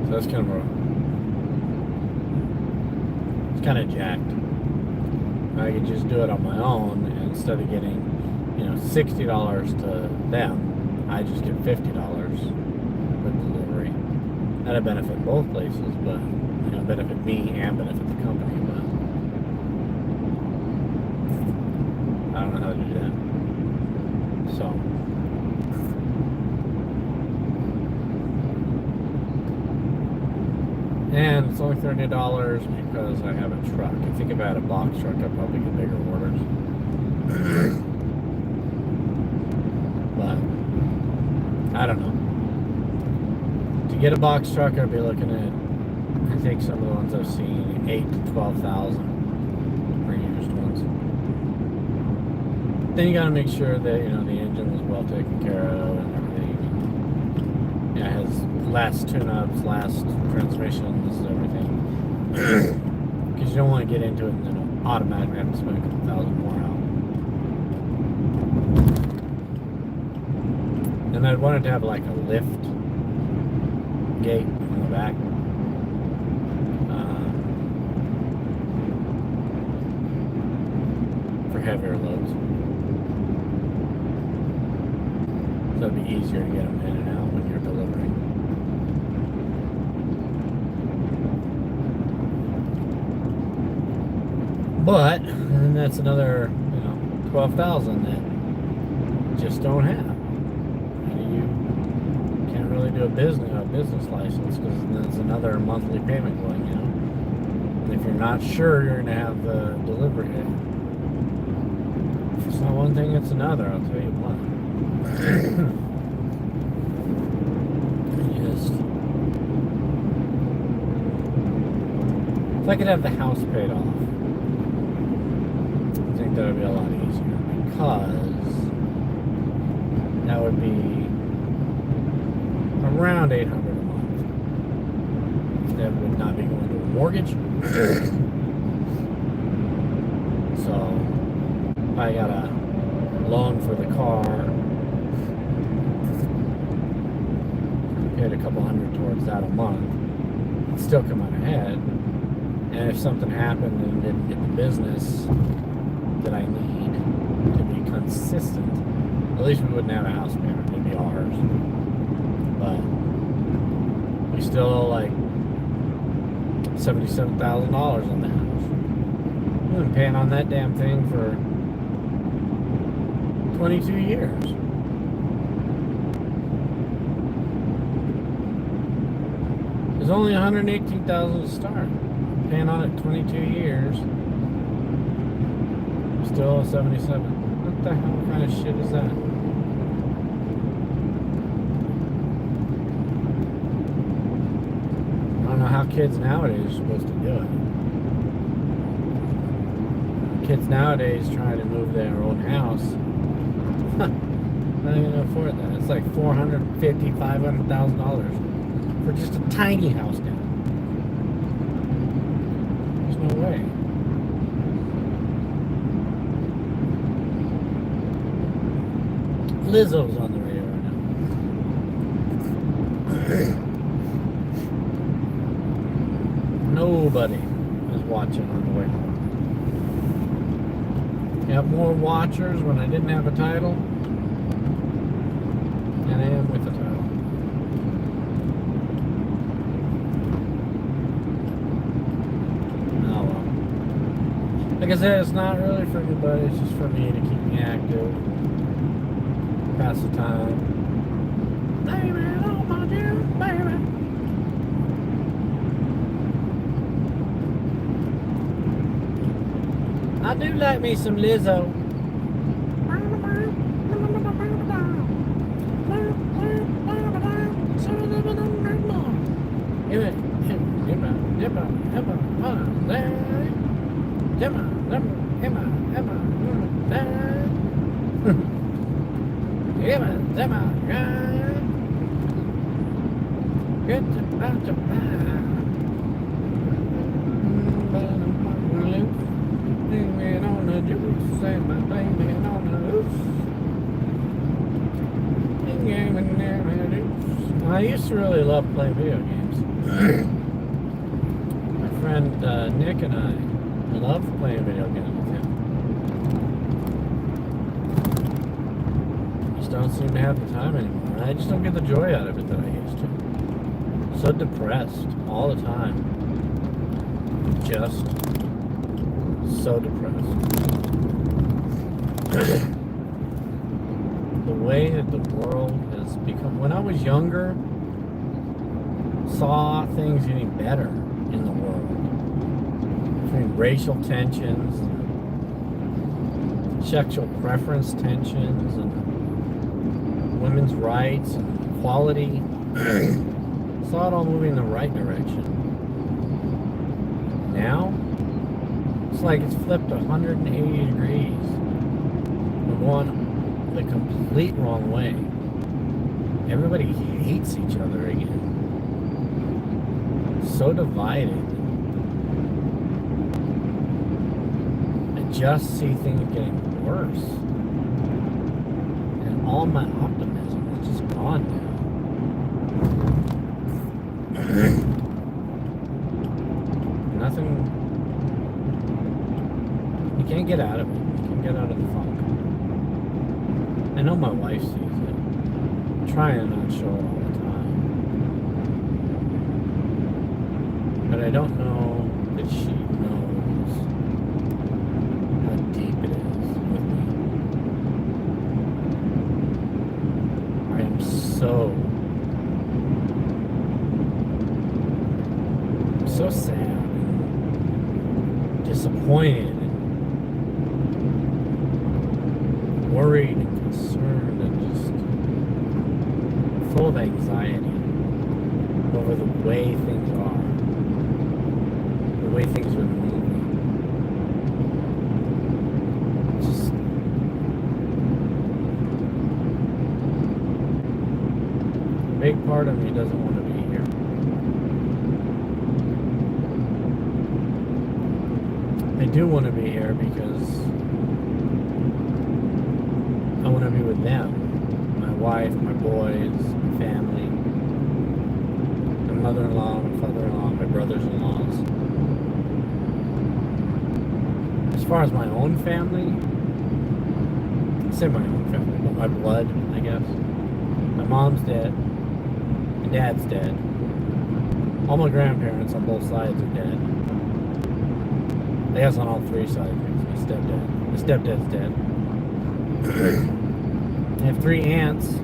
So that's it's kind of jacked. I could just do it on my own, and instead of getting, $60 to them, I just get $50 with delivery. That'd benefit both places, but benefit me and benefit the company. But I don't know how to do that. So. And it's only $30 because I have a truck. I think if I had a box truck, I'd probably get bigger orders. But I don't know. To get a box truck, I'd be looking at, I think some of the ones I've seen, 8,000 to 12,000 for used ones. Then you got to make sure that the engine is well taken care of and everything. It has last tune-ups, last transmissions, everything. Because you don't want to get into it and then automatically have to spend a couple thousand more out. And I'd want it to have like a lift gate on the back. For heavier loads. So it'd be easier to get them in and out when you're delivering. But, and that's another, 12,000 that you just don't have. You can't really do a business license because there's another monthly payment going, And if you're not sure you're going to have the delivery, if it's not one thing, it's another, I'll tell you what. If I could have the house paid off, I think that would be a lot easier because that would be around $800 a month. That would not be going to a mortgage. So if I got a loan for the car, paid a couple hundred towards that a month, it'd still come out ahead. And if something happened and didn't get the business that I need to be consistent, at least we wouldn't have a house payment. It'd be ours. But we still owe like $77,000 on the house. We've been paying on that damn thing for 22 years. There's only $118,000 to start. Paying on it 22 years. Still 77. What the hell kind of shit is that? I don't know how kids nowadays are supposed to do it. Kids nowadays trying to move their own house. Not even afford that. It's like $450,000, $500,000 for just a tiny house now. No way. Lizzo's on the radio right now. Nobody is watching on the way home. You have more watchers when I didn't have a title than I am with a title. Like I said, it's not really for anybody, it's just for me to keep me active, pass the time. Baby, I don't want you, baby. I do like me some Lizzo. I used to really love playing video games. My friend Nick and I loved playing video games with him. don't seem to have the time anymore. And I just don't get the joy out of it that I used to. So depressed all the time. Just so depressed. The way that the world has become. When I was younger, saw things getting better in the world. Between racial tensions, sexual preference tensions, and women's rights and equality. Saw it all moving in the right direction. Now, it's like it's flipped 180 degrees. We're going the complete wrong way. Everybody hates each other again. So divided. I just see things getting worse. And all my optimism is just gone now. Nothing. You can't get out of it. You can't get out of the funk. I know my wife sees it. I'm trying to not show it all the time. But I don't know that she knows how deep it is with me. I am so sad and disappointed and worried and concerned and just full of anxiety over the way things are, the way things are moving. Just a big part of me doesn't want to be here. I do want to be here because I want to be with them. My wife, my boys, my family, my mother-in-law, my father-in-law, my brothers-in-laws. As far as my own family, I say my own family, but my blood, I guess. My mom's dead. My dad's dead. All my grandparents on both sides are dead. I guess on all three sides. My stepdad. My stepdad's dead. I have 3 aunts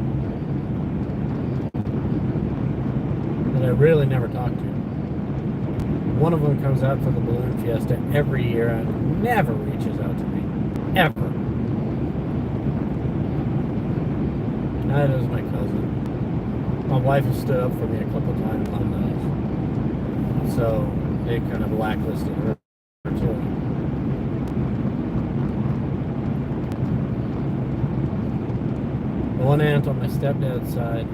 that I really never talk to. One of them comes out for the balloon fiesta every year and never reaches out to me. Ever. That is my cousin. My wife has stood up for me a couple times on those. So they kind of blacklisted her too. One aunt on my stepdad's side,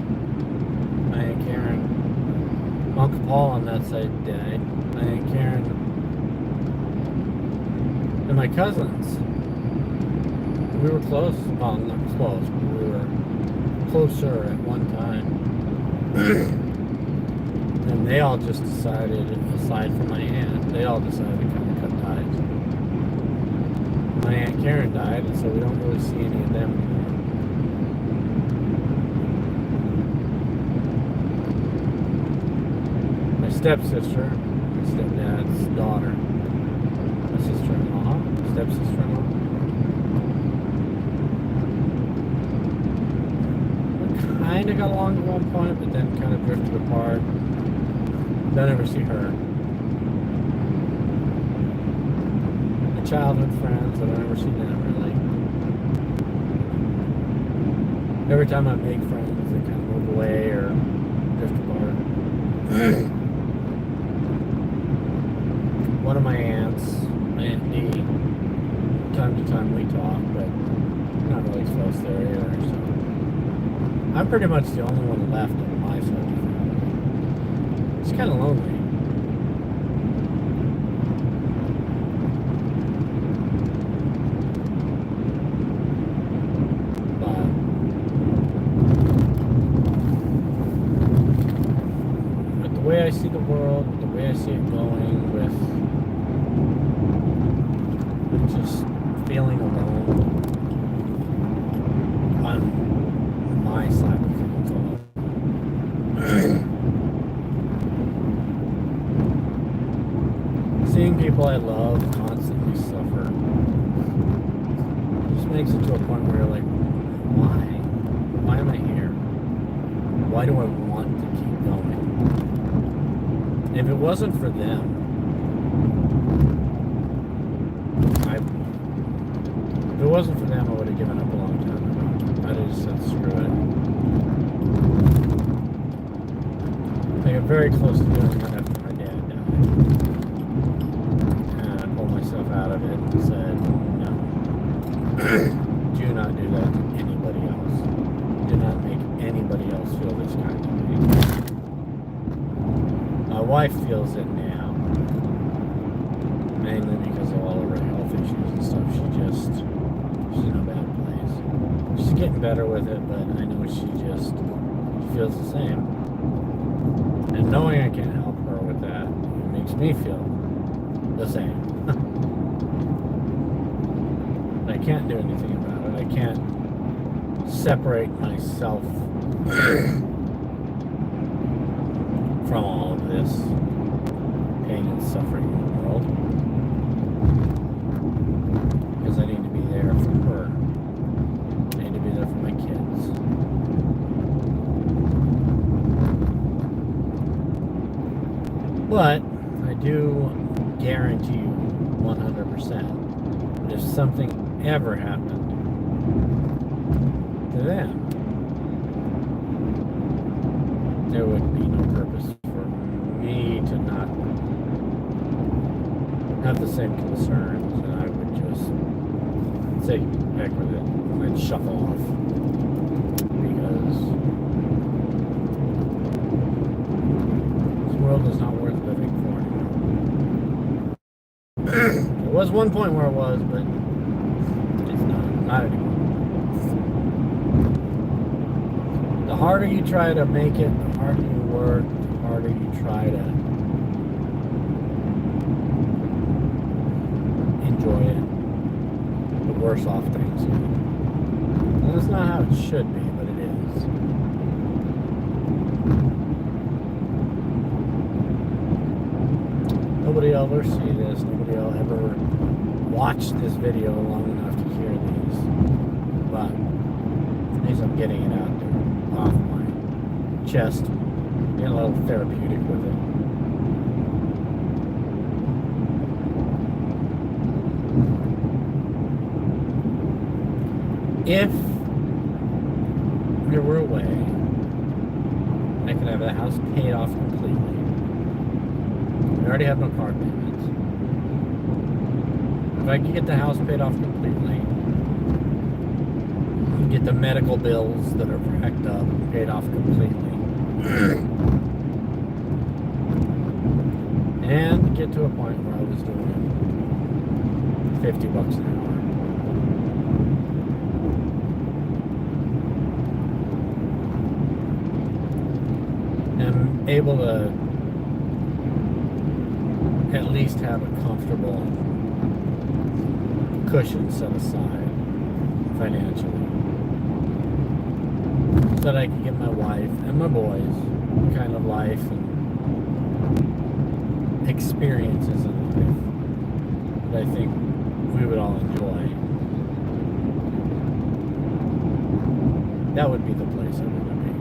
my Aunt Karen. Uncle Paul on that side died. My Aunt Karen. And my cousins. We were close. Well, not close, but we were closer at one time. And they all just decided, aside from my aunt, they all decided to kind of cut ties. My Aunt Karen died, and so we don't really see any of them anymore. My stepsister, my stepdad's daughter, my sister-in-law, stepsister-in-law. We kind of got along at one point, but then kind of drifted apart. Don't ever see her. My childhood friends, I don't ever see them really. Every time I make friends, they kind of move away or drift apart. One of my aunts, my Aunt Dee, from time to time we talk, but not really close there either, so I'm pretty much the only one left on my side of the family. It's kind of lonely. But the way I see the world, the way I see it going, with just feeling alone, Seeing people I love constantly suffer just makes it to a point where you're like, why? Why am I here? Why do I want to keep going? If it wasn't for them, if it wasn't for them, I would have given up a long time ago. I'd have just said, screw it. I got very close to doing that after my dad died. And I pulled myself out of it and said, no. Do not do that to anybody else. Do not make anybody else feel this kind of way. My wife feels it now. Mainly because of all of her health issues and stuff. She's in a bad place. She's getting better with it, but I know she feels the same. And knowing I can't help her with that, it makes me feel the same. I can't do anything about it. I can't separate myself from all of this pain and suffering in the world. Because I need to be there for her. I need to be there for my kids. But I do guarantee you 100% that if something ever happened to them, there would be no purpose for me to not have the same concerns, and I would just say, heck with it, and shuffle off. Because this world is not worth living for anymore. There was one point where it was, but it's not anymore. The harder you try to make it, the harder you work, the harder you try to enjoy it, the worse off things get. And that's not how it should be, but it is. Nobody will ever see this, nobody will ever watch this video long enough to hear these. But at least I'm getting it out there, off my chest, getting a little therapeutic with it. If there were a way I could have the house paid off completely, we already have no car payments. If I could get the house paid off completely, get the medical bills that are racked up paid off completely, and get to a point where I was doing $50 an hour. And able to at least have a comfortable cushion set aside financially, so that I can give my wife and my boys the kind of life and experiences in life that I think we would all enjoy. That would be the place I want to be.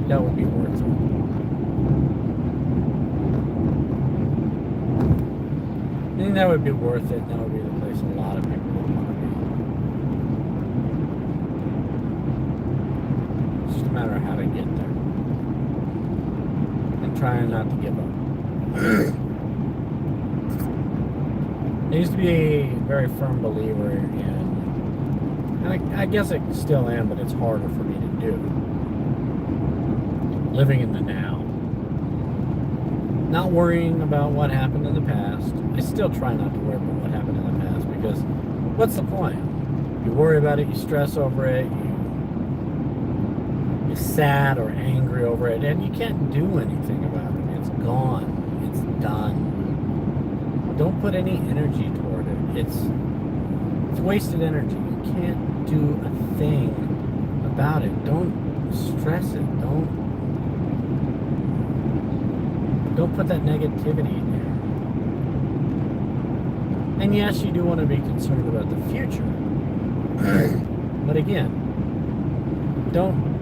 That would be worth it. I think that would be worth it. That would be the place a lot of people would want to be. It's just a matter of how to get there. And trying not to give up. I used to be a very firm believer in, and I guess I still am, but it's harder for me to do, living in the now. Not worrying about what happened in the past. I still try not to worry about what happened in the past, because what's the point? You worry about it, you stress over it, you're sad or angry over it, and you can't do anything about it. It's gone. It's done. Don't put any energy toward it. It's wasted energy. You can't do a thing about it. Don't stress it. Don't Don't put that negativity in there. And yes, you do want to be concerned about the future. But again, don't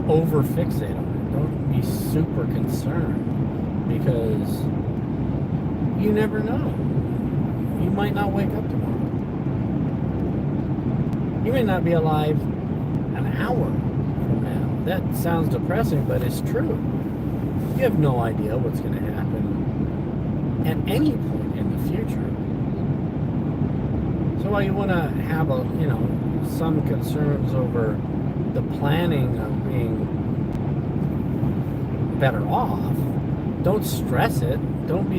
over fixate on it. Don't be super concerned, because you never know. You might not wake up tomorrow. You may not be alive an hour from now. That sounds depressing, but it's true. You have no idea what's going to happen at any point in the future. So while you want to have some concerns over the planning of being better off, don't stress it. Don't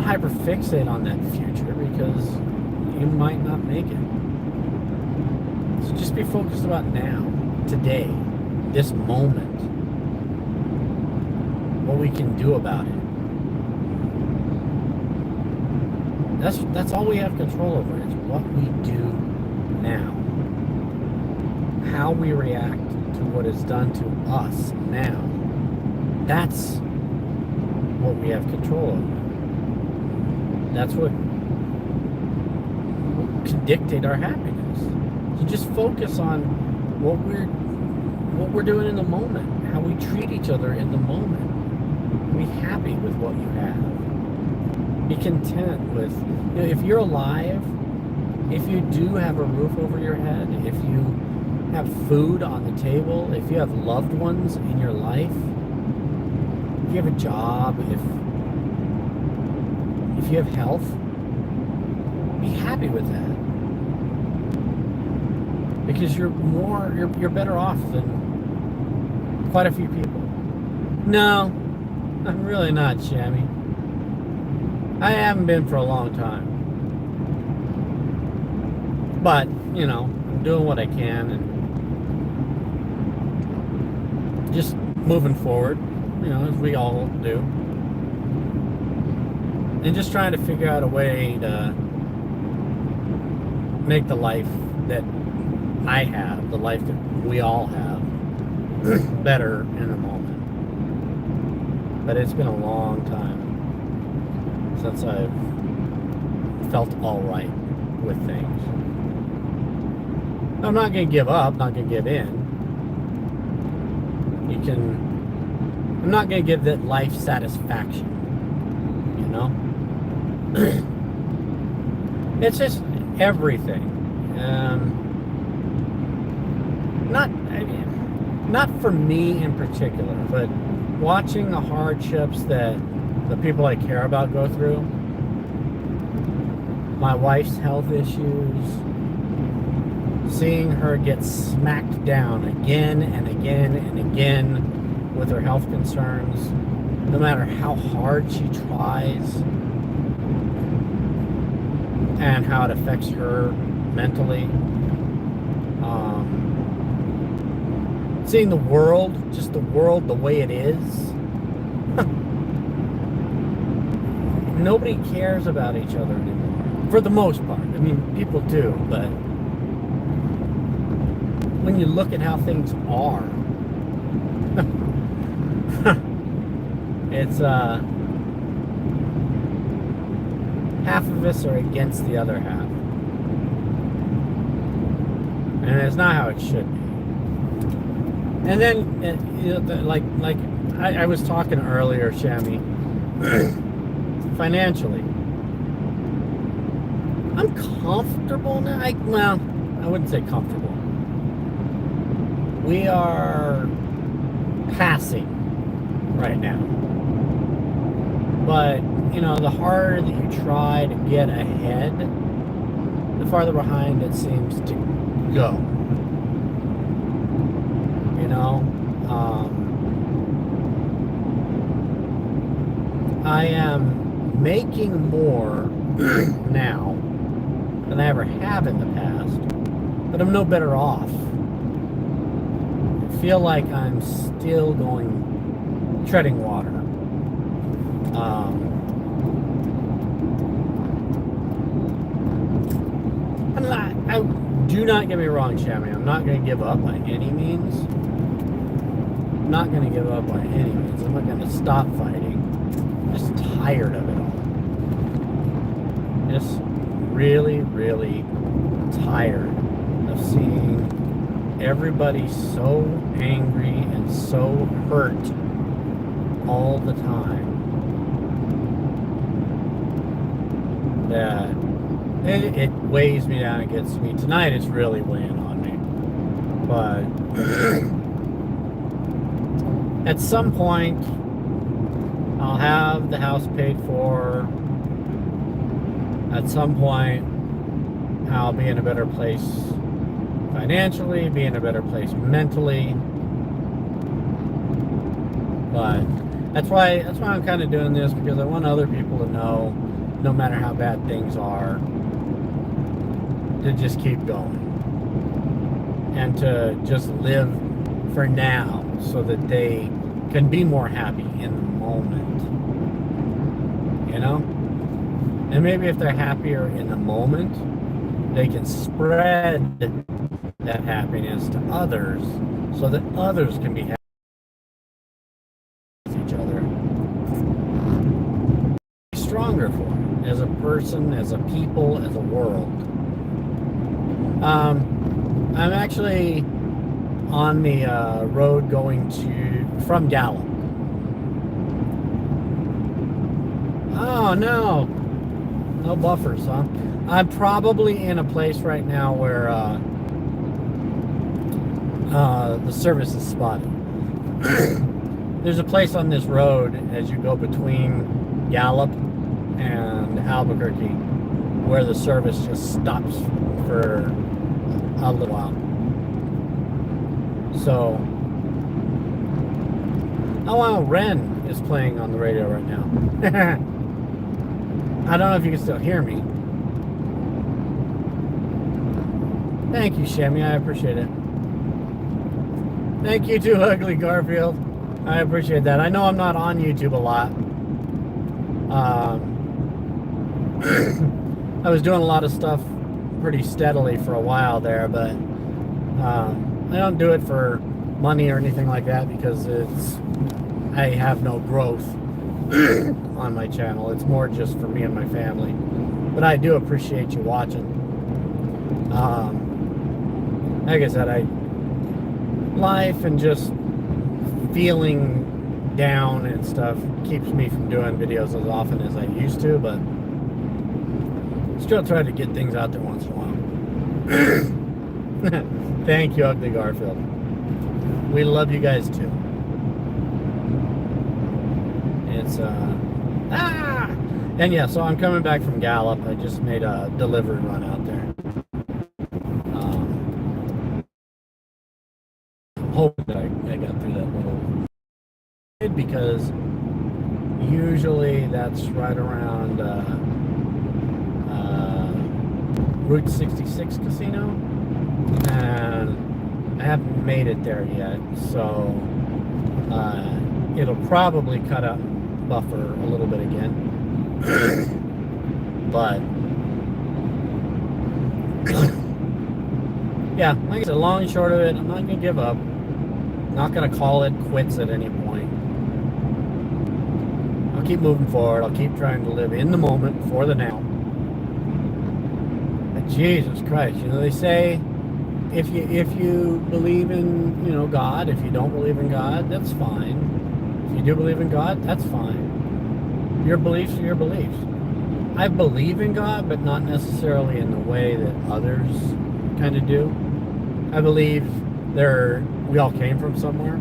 hyperfixate on that future, because you might not make it. So just be focused about now, today, this moment, what we can do about it. That's all we have control over, is what we do now. How we react to what is done to us now. That's what we have control over. That's what can dictate our happiness. So just focus on what we're doing in the moment, how we treat each other in the moment. Be happy with what you have. Be content with, if you're alive, if you do have a roof over your head, if you have food on the table, if you have loved ones in your life, if you have a job, if you have health, be happy with that. Because you're better off than quite a few people. No, I'm really not, Shammy. I haven't been for a long time. But, I'm doing what I can and just moving forward, as we all do. And just trying to figure out a way to make the life that I have, the life that we all have, better in a moment. But it's been a long time since I've felt all right with things. I'm not going to give up, not going to give in. I'm not going to give that life satisfaction, It's just everything. Not for me in particular, but watching the hardships that the people I care about go through, my wife's health issues, seeing her get smacked down again and again and again with her health concerns, no matter how hard she tries, and how it affects her mentally. Seeing the world, just the world the way it is. Nobody cares about each other anymore, for the most part. I mean, people do, but when you look at how things are, it's half of us are against the other half, and it's not how it should be. And then, I was talking earlier, Shammy, financially, I'm comfortable now. I wouldn't say comfortable. We are passing right now. But, the harder that you try to get ahead, the farther behind it seems to go. I am making more now than I ever have in the past, but I'm no better off. I feel like I'm still treading water. Do not get me wrong, Shammy. I'm not going to give up by any means. I'm not going to give up by any means. I'm not going to stop fighting. I'm just tired of it all. Just really, really tired of seeing everybody so angry and so hurt all the time that it weighs me down and gets me. Tonight it's really weighing on me. But at some point, I'll have the house paid for. At some point, I'll be in a better place financially, be in a better place mentally. But that's why I'm kind of doing this, because I want other people to know, no matter how bad things are, to just keep going. And to just live for now so that they can be more happy in the moment. You know? And maybe if they're happier in the moment, they can spread that happiness to others so that others can be happy with each other. Be stronger for it, as a person, as a people, as a world. I'm actually on the road going from Gallup. Oh no, no buffers, huh? I'm probably in a place right now where the service is spotty. There's a place on this road as you go between Gallup and Albuquerque where the service just stops for a little while. So, oh wow, Ren is playing on the radio right now. I don't know if you can still hear me. Thank you, Shemmy. I appreciate it. Thank you too, Ugly Garfield. I appreciate that. I know I'm not on YouTube a lot. I was doing a lot of stuff pretty steadily for a while there, but I don't do it for money or anything like that, because I have no growth on my channel. It's more just for me and my family. But I do appreciate you watching. Like I said, life and just feeling down and stuff keeps me from doing videos as often as I used to, but still try to get things out there once in a while. Thank you, Ugly Garfield. We love you guys too. It's and yeah, so I'm coming back from Gallup. I just made a delivery run out there. Hope that I got through that little, because usually that's right around Route 66 Casino, and I haven't made it there yet, so it'll probably cut out buffer a little bit again. But yeah, like I said, long and short of it, I'm not gonna give up. Not gonna call it quits at any point. I'll keep moving forward. I'll keep trying to live in the moment, for the now. But Jesus Christ, you know, they say if you believe in, you know, God, if you don't believe in God, that's fine. If you do believe in God, that's fine. Your beliefs are your beliefs. I believe in God, but not necessarily in the way that others kind of do. I believe we all came from somewhere.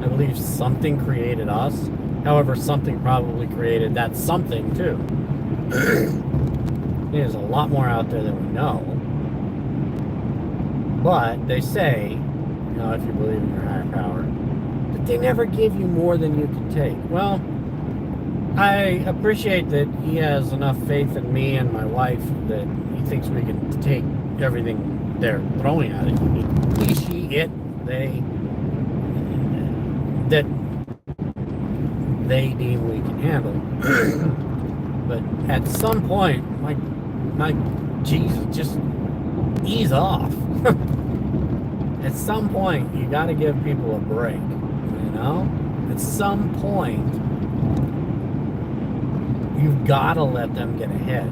I believe something created us. However, something probably created that something too. There's a lot more out there than we know. But they say, you know, if you believe in your higher power, that they never give you more than you can take. Well, I appreciate that he has enough faith in me and my wife that he thinks we can take everything they're throwing at it. That they deem we can handle. But at some point, my Jesus, just ease off. at some point, you got to give people a break, you know? At some point, you've got to let them get ahead.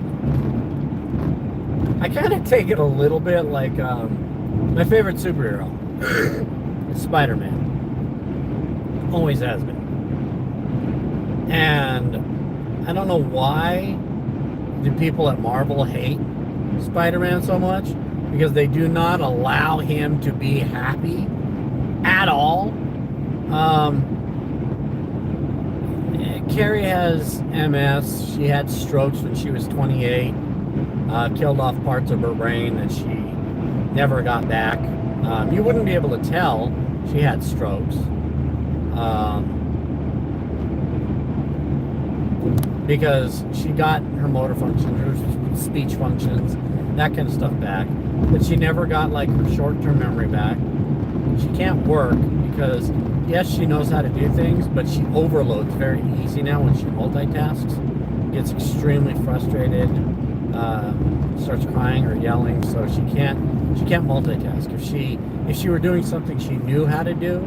I kind of take it a little bit like my favorite superhero is Spider-Man. Always has been. And I don't know why the people at Marvel hate Spider-Man so much, because they do not allow him to be happy at all. Carrie has MS. She had strokes when she was 28. Killed off parts of her brain that she never got back. You wouldn't be able to tell she had strokes. Because she got her motor functions, her speech functions, that kind of stuff back. But she never got like her short-term memory back. She can't work because, yes, she knows how to do things, but she overloads very easy now when she multitasks. Gets extremely frustrated, starts crying or yelling, so she can't multitask. If she were doing something she knew how to do,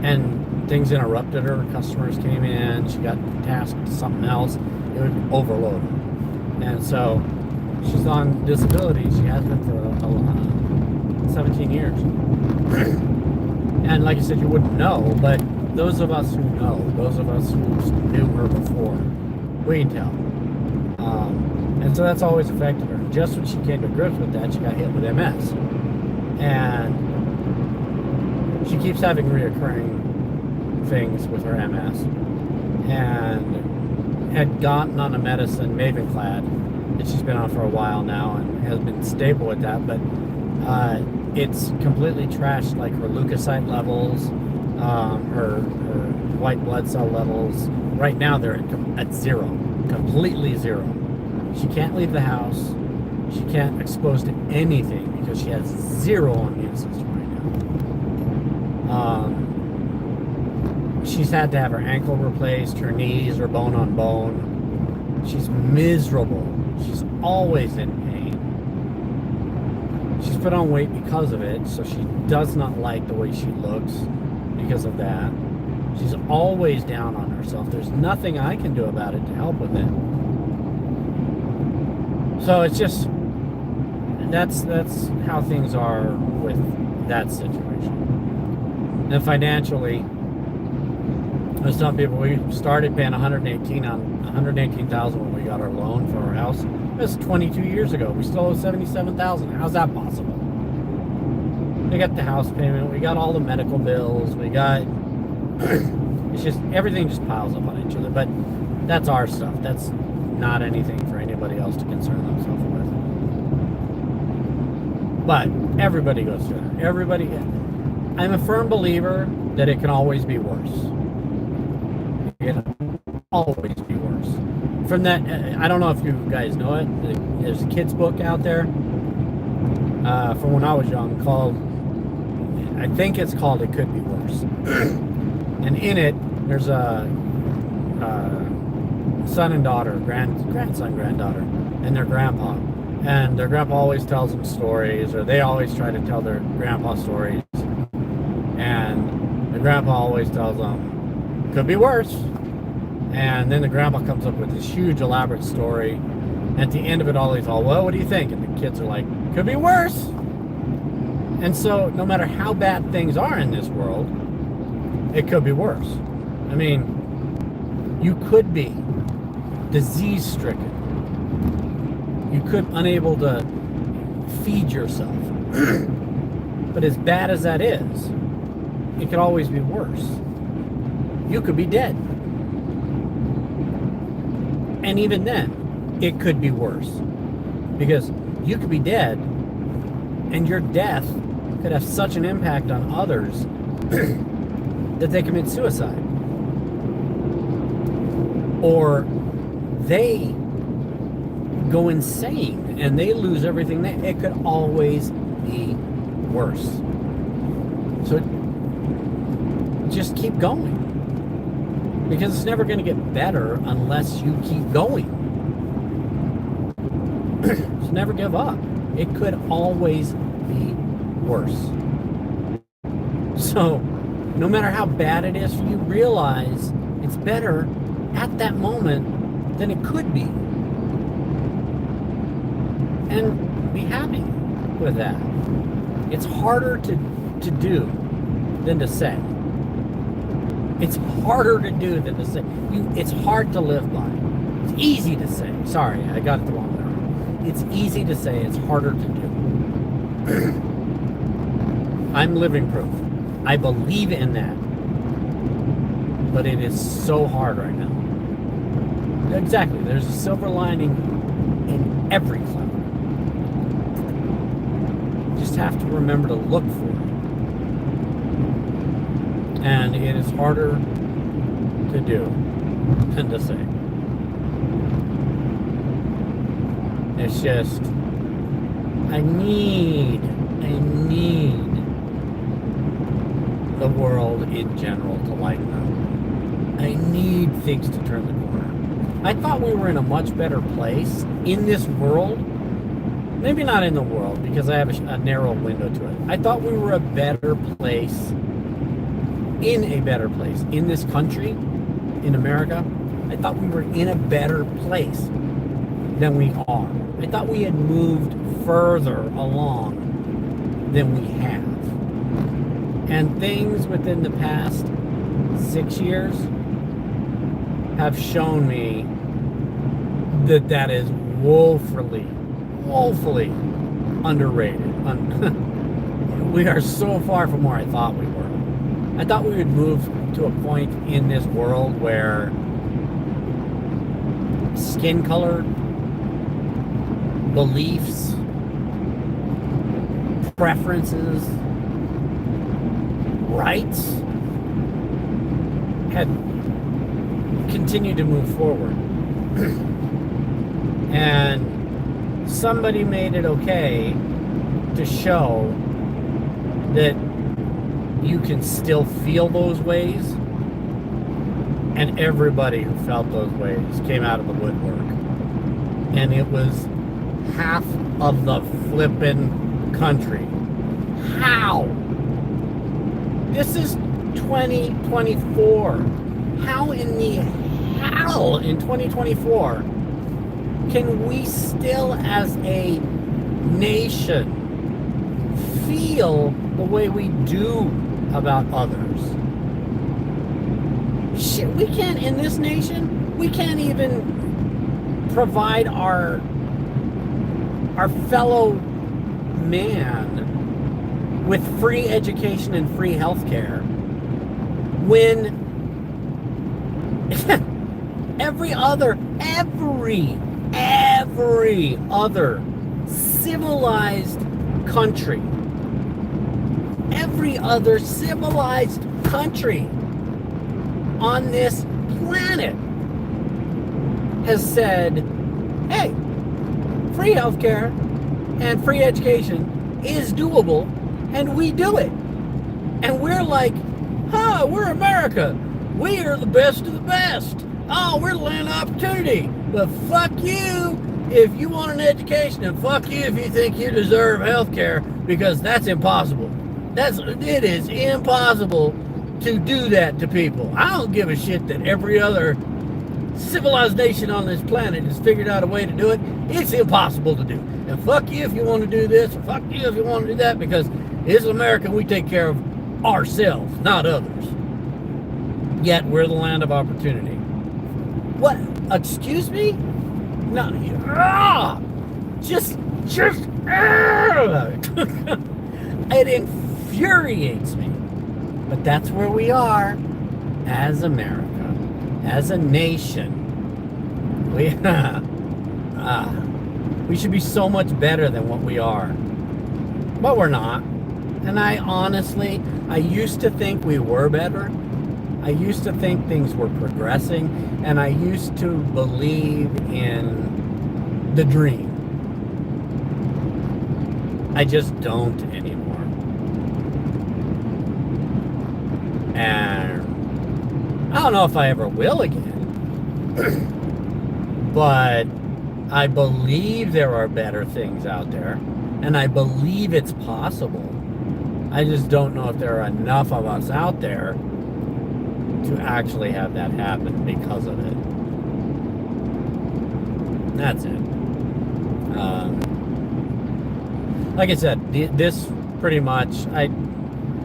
and things interrupted her, customers came in, she got tasked to something else, it would overload her. And so she's on disability. She has been for 17 years. And like I said, you wouldn't know, but those of us who know, those of us who knew her before, we can tell. And so that's always affected her. Just when she came to grips with that, she got hit with MS. And she keeps having reoccurring things with her MS, and had gotten on a medicine, Mavenclad, that she's been on for a while now and has been stable with that, but it's completely trashed like her leukocyte levels, her white blood cell levels. Right now they're at zero, completely zero. She can't leave the house. She can't expose to anything because she has zero immune system right now. She's had to have her ankle replaced, her knees are bone on bone. She's miserable. She's always in pain. She's put on weight because of it, so she does not like the way she looks because of that. She's always down on herself. There's nothing I can do about it to help with it. So it's just, that's how things are with that situation. And financially, I was telling people we started paying $118,000 when we got our loan for our house. That's 22 years ago. We still owe $77,000. How's that possible? We got the house payment. We got all the medical bills. We got it's just everything just piles up on each other. But that's our stuff. That's not anything for anybody else to concern themselves with. But everybody goes through that. Everybody. I'm a firm believer that it can always be worse. It can always be worse. From that, I don't know if you guys know it. There's a kid's book out there from when I was young called, I think it's called It Could Be Worse. And in it, there's a son and daughter, grandson, granddaughter, and their grandpa. And their grandpa always tells them stories, or they always try to tell their grandpa stories. And the grandpa always tells them, could be worse. And then the grandpa comes up with this huge elaborate story. And at the end of it all, he's all, well, what do you think? And the kids are like, could be worse. And so no matter how bad things are in this world, it could be worse. I mean, you could be disease stricken. You could unable to feed yourself. But as bad as that is, it could always be worse. You could be dead. And even then, it could be worse. Because you could be dead, and your death could have such an impact on others that they commit suicide. Or they go insane and they lose everything. It could always be worse. So just keep going. Because it's never going to get better unless you keep going. Just never give up. It could always be worse. So, no matter how bad it is for you, realize it's better at that moment than it could be. And be happy with that. It's harder to do than to say. It's harder to do than to say. It's hard to live by. It's easy to say. Sorry, I got it the wrong way. It's easy to say. It's harder to do. I'm living proof. I believe in that. But it is so hard right now. Exactly. There's a silver lining in every cloud. Just have to remember to look for it. And it is harder to do than to say. It's just, I need the world in general to lighten up. I need things to turn the corner. I thought we were in a much better place in this world. Maybe not in the world, because I have a narrow window to it. I thought we were in a better place in this country, in America. I thought we were in a better place than we are. I thought we had moved further along than we have. And things within the past 6 years have shown me that is woefully underrated. We are so far from where I thought we were. I thought we would move to a point in this world where skin color, beliefs, preferences, rights had continued to move forward. And somebody made it okay to show that you can still feel those ways, and everybody who felt those ways came out of the woodwork. And it was half of the flippin' country. How? This is 2024. How in the hell in 2024 can we still as a nation feel the way we do about others? Shit, we can't, in this nation, we can't even provide our fellow man with free education and free health care when every other civilized country, every other civilized country on this planet has said, hey, free healthcare and free education is doable, and we do it. And we're like, we're America. We are the best of the best. Oh, we're the land of opportunity. But fuck you if you want an education, and fuck you if you think you deserve healthcare, because that's impossible. It is impossible to do that to people. I don't give a shit that every other civilized nation on this planet has figured out a way to do it. It's impossible to do. And fuck you if you want to do this, or fuck you if you want to do that, because it's America. We take care of ourselves, not others. Yet we're the land of opportunity. What? Excuse me? No. It infuriates me. But that's where we are as America, as a nation. We should be so much better than what we are. But we're not. And I used to think we were better. I used to think things were progressing, and I used to believe in the dream. I just don't anymore. And I don't know if I ever will again. But I believe there are better things out there. And I believe it's possible. I just don't know if there are enough of us out there to actually have that happen because of it. That's it. Like I said, this pretty much, I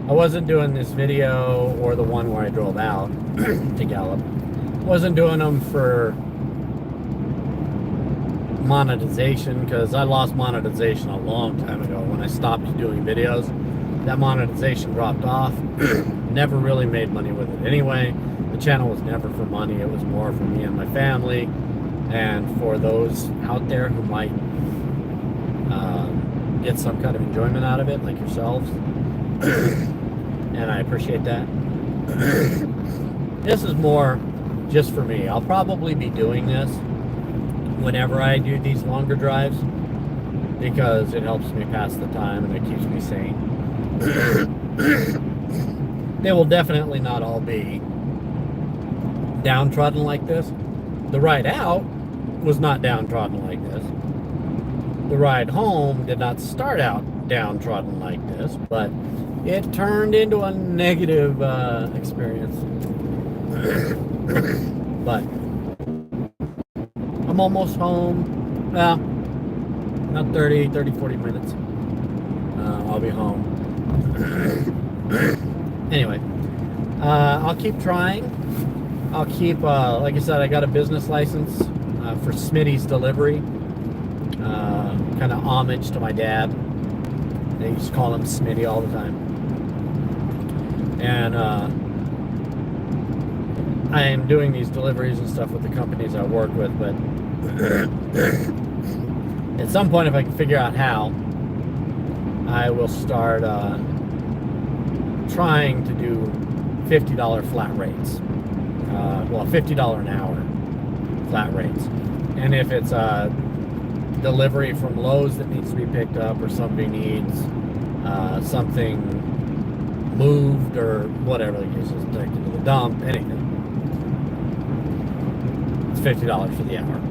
wasn't doing this video or the one where I drove out to Gallup. Wasn't doing them for monetization, because I lost monetization a long time ago when I stopped doing videos. That monetization dropped off. Never really made money with it anyway. The channel was never for money. It was more for me and my family, and for those out there who might get some kind of enjoyment out of it, like yourselves. And I appreciate that. This is more just for me. I'll probably be doing this whenever I do these longer drives, because it helps me pass the time and it keeps me sane. They will definitely not all be downtrodden like this. The ride out was not downtrodden like this. The ride home did not start out downtrodden like this, but it turned into a negative experience. But I'm almost home. Well, about 30, 40 minutes. I'll be home. Anyway, I'll keep trying. I'll keep, like I said, I got a business license for Smitty's delivery. Kind of homage to my dad. They used to call him Smitty all the time. And I am doing these deliveries and stuff with the companies I work with, but at some point, if I can figure out how, I will start trying to do $50 flat rates. Well, $50 an hour flat rates. And if it's a delivery from Lowe's that needs to be picked up, or somebody needs something moved or whatever the case is, taken to the dump, anything, it's $50 for the hour.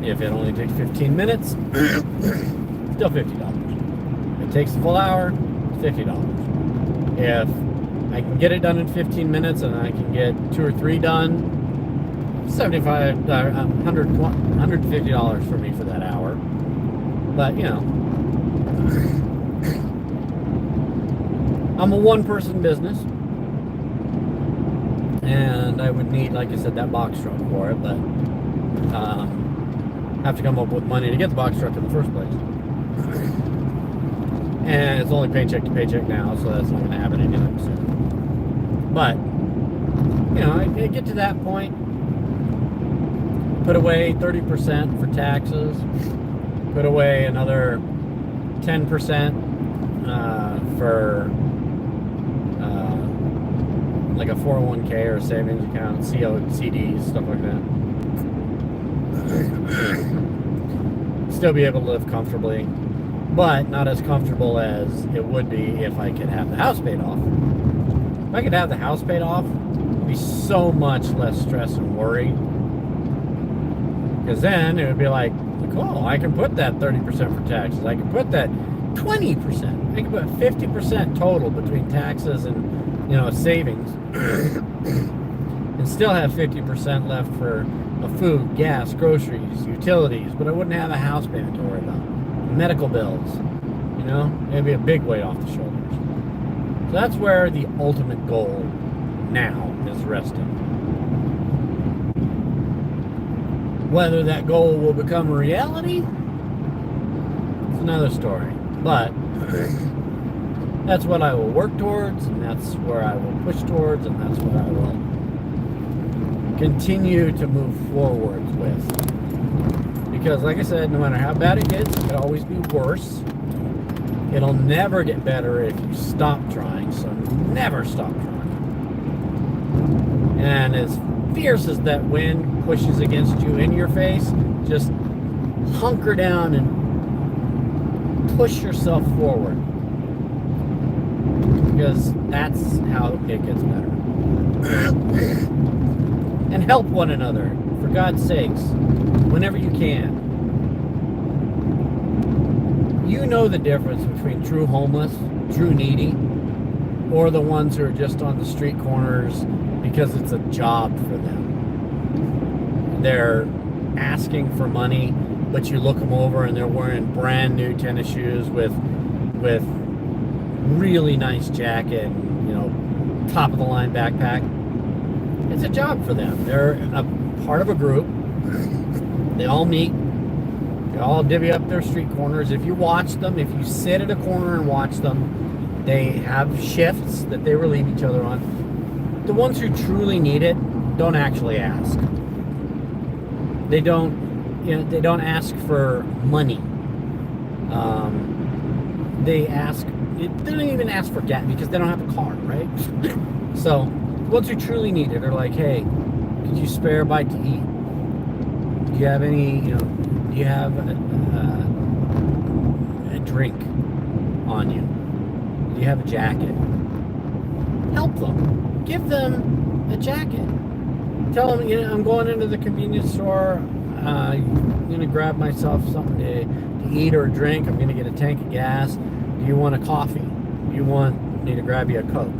If it only takes 15 minutes, still $50. If it takes a full hour, it's $50. If I can get it done in 15 minutes and I can get 2 or 3 done, $75, $150 for me for that hour. But, you know, I'm a one-person business, and I would need, like I said, that box truck for it, but have to come up with money to get the box truck in the first place. And it's only paycheck to paycheck now, so that's not going to happen anytime soon. But, you know, I get to that point, put away 30% for taxes, put away another 10% for like a 401k or a savings account, CDs, stuff like that. Still be able to live comfortably, but not as comfortable as it would be if I could have the house paid off. If I could have the house paid off, it'd be so much less stress and worry. Because then it would be like, cool, I can put that 30% for taxes. I can put that 20%. I can put 50% total between taxes and, you know, savings. And still have 50% left for food, gas, groceries, utilities. But I wouldn't have a house payment to worry about. Medical bills. You know, it'd be a big weight off the shoulders. So that's where the ultimate goal now is resting. Whether that goal will become a reality, it's another story. But that's what I will work towards, and that's where I will push towards, and that's what I will continue to move forward with. Because like I said, no matter how bad it gets, it could always be worse. It'll never get better if you stop trying, so never stop trying. And as fierce as that wind pushes against you in your face, just hunker down and push yourself forward, because that's how it gets better. And help one another, for God's sakes, whenever you can. you know the difference between true homeless, true needy, or the ones who are just on the street corners because it's a job for them. They're asking for money, but you look them over and they're wearing brand new tennis shoes with really nice jacket, you know, top of the line backpack. It's a job for them. They're a part of a group. They all meet. They all divvy up their street corners. If you watch them, if you sit at a corner and watch them, they have shifts that they relieve each other on. The ones who truly need it don't actually ask. They don't, you know, they don't ask for money. They don't even ask for gas because they don't have a car, right? So, the ones who truly need it are like, hey, could you spare a bite to eat? Do you have any, you know, do you have a drink on you? Do you have a jacket? Help them. Give them a jacket. Tell them, you know, I'm going into the convenience store. I'm going to grab myself something to eat or a drink. I'm going to get a tank of gas. Do you want a coffee? Do you want me to grab you a Coke?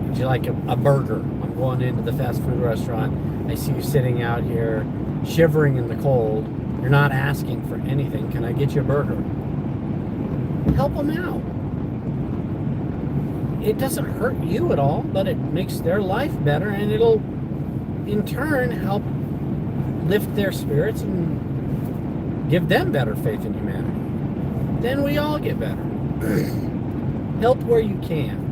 Would you like a burger? I'm going into the fast food restaurant. I see you sitting out here shivering in the cold. You're not asking for anything. Can I get you a burger? Help them out. It doesn't hurt you at all, but it makes their life better, and it'll in turn help lift their spirits and give them better faith in humanity. Then we all get better. Help where you can.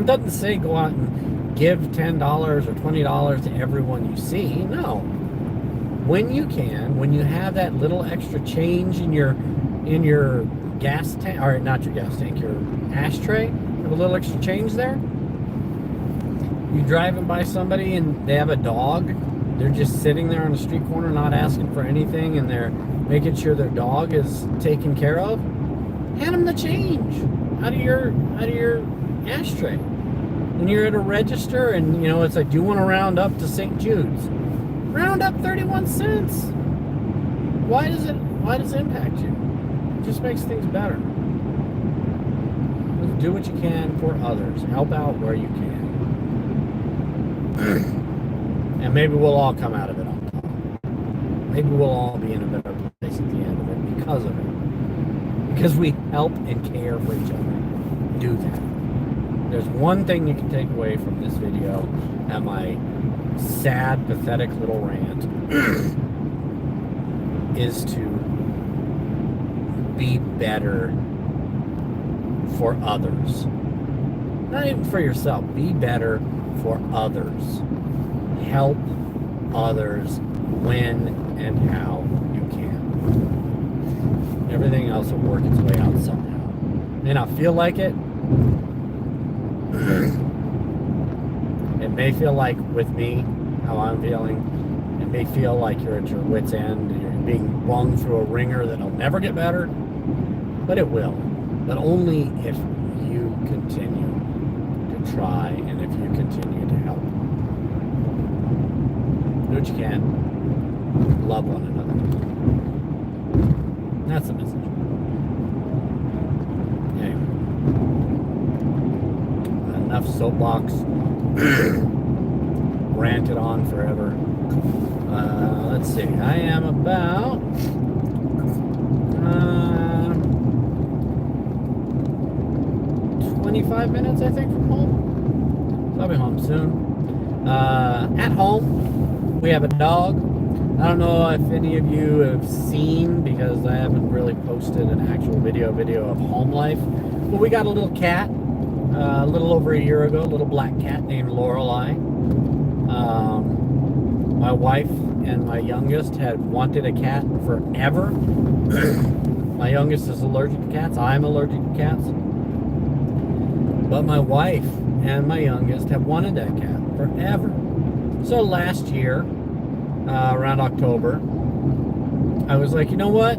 It doesn't say go out and give $10 or $20 to everyone you see. No. When you can, when you have that little extra change in your gas tank, or not your gas tank, your ashtray, you have a little extra change there. You driving by somebody and they have a dog. They're just sitting there on the street corner, not asking for anything, and they're making sure their dog is taken care of. Hand them the change out of your ashtray. When you're at a register and, you know, it's like, do you want to round up to St. Jude's? Round up 31 cents. Why does it impact you? It just makes things better. Do what you can for others. Help out where you can. And maybe we'll all come out of it on top. Maybe we'll all be in a better place at the end of it because of it. Because we help and care for each other. Do that. There's one thing you can take away from this video and my sad, pathetic little rant is to be better for others. Not even for yourself. Be better for others. Help others when and how you can. Everything else will work its way out somehow. May not feel like it. It may feel like, with me, how I'm feeling, it may feel like you're at your wit's end, you're being rung through a ringer that'll never get better, but it will. But only if you continue to try and if you continue to help. Do what you can. Love one another. That's the message. Anyway. Enough soapbox. Ranted on forever. Let's see. I am about 25 minutes, I think, from home. So I'll be home soon. At home, we have a dog. I don't know if any of you have seen, because I haven't really posted an actual video of home life. But we got a little cat. A little over a year ago, a little black cat named Lorelei. My wife and my youngest had wanted a cat forever. My youngest is allergic to cats. I'm allergic to cats. But my wife and my youngest have wanted that cat forever. So last year, around October, I was like, you know what?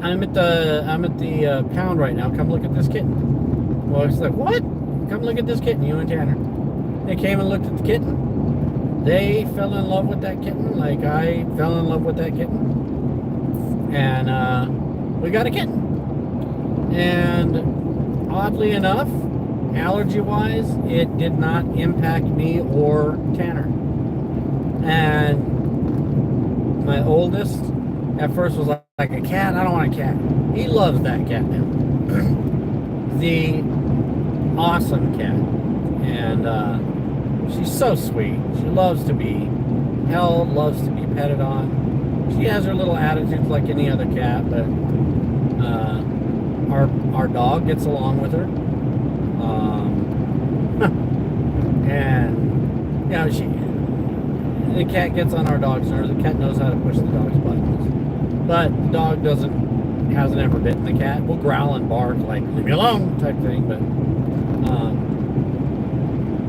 I'm at the pound right now. Come look at this kitten. Well, it's like, what? Come look at this kitten, you and Tanner. They came and looked at the kitten. They fell in love with that kitten like I fell in love with that kitten. and we got a kitten. And oddly enough, allergy-wise, it did not impact me or Tanner. And my oldest at first was like a cat. I don't want a cat. He loves that cat now. The awesome cat. And she's so sweet. She loves to be held, loves to be petted on. She has her little attitudes like any other cat, but our dog gets along with her. And you know, the cat gets on our dog's nerves. The cat knows how to push the dog's buttons, but the dog hasn't ever bitten the cat. We'll growl and bark like "leave me alone" type thing, but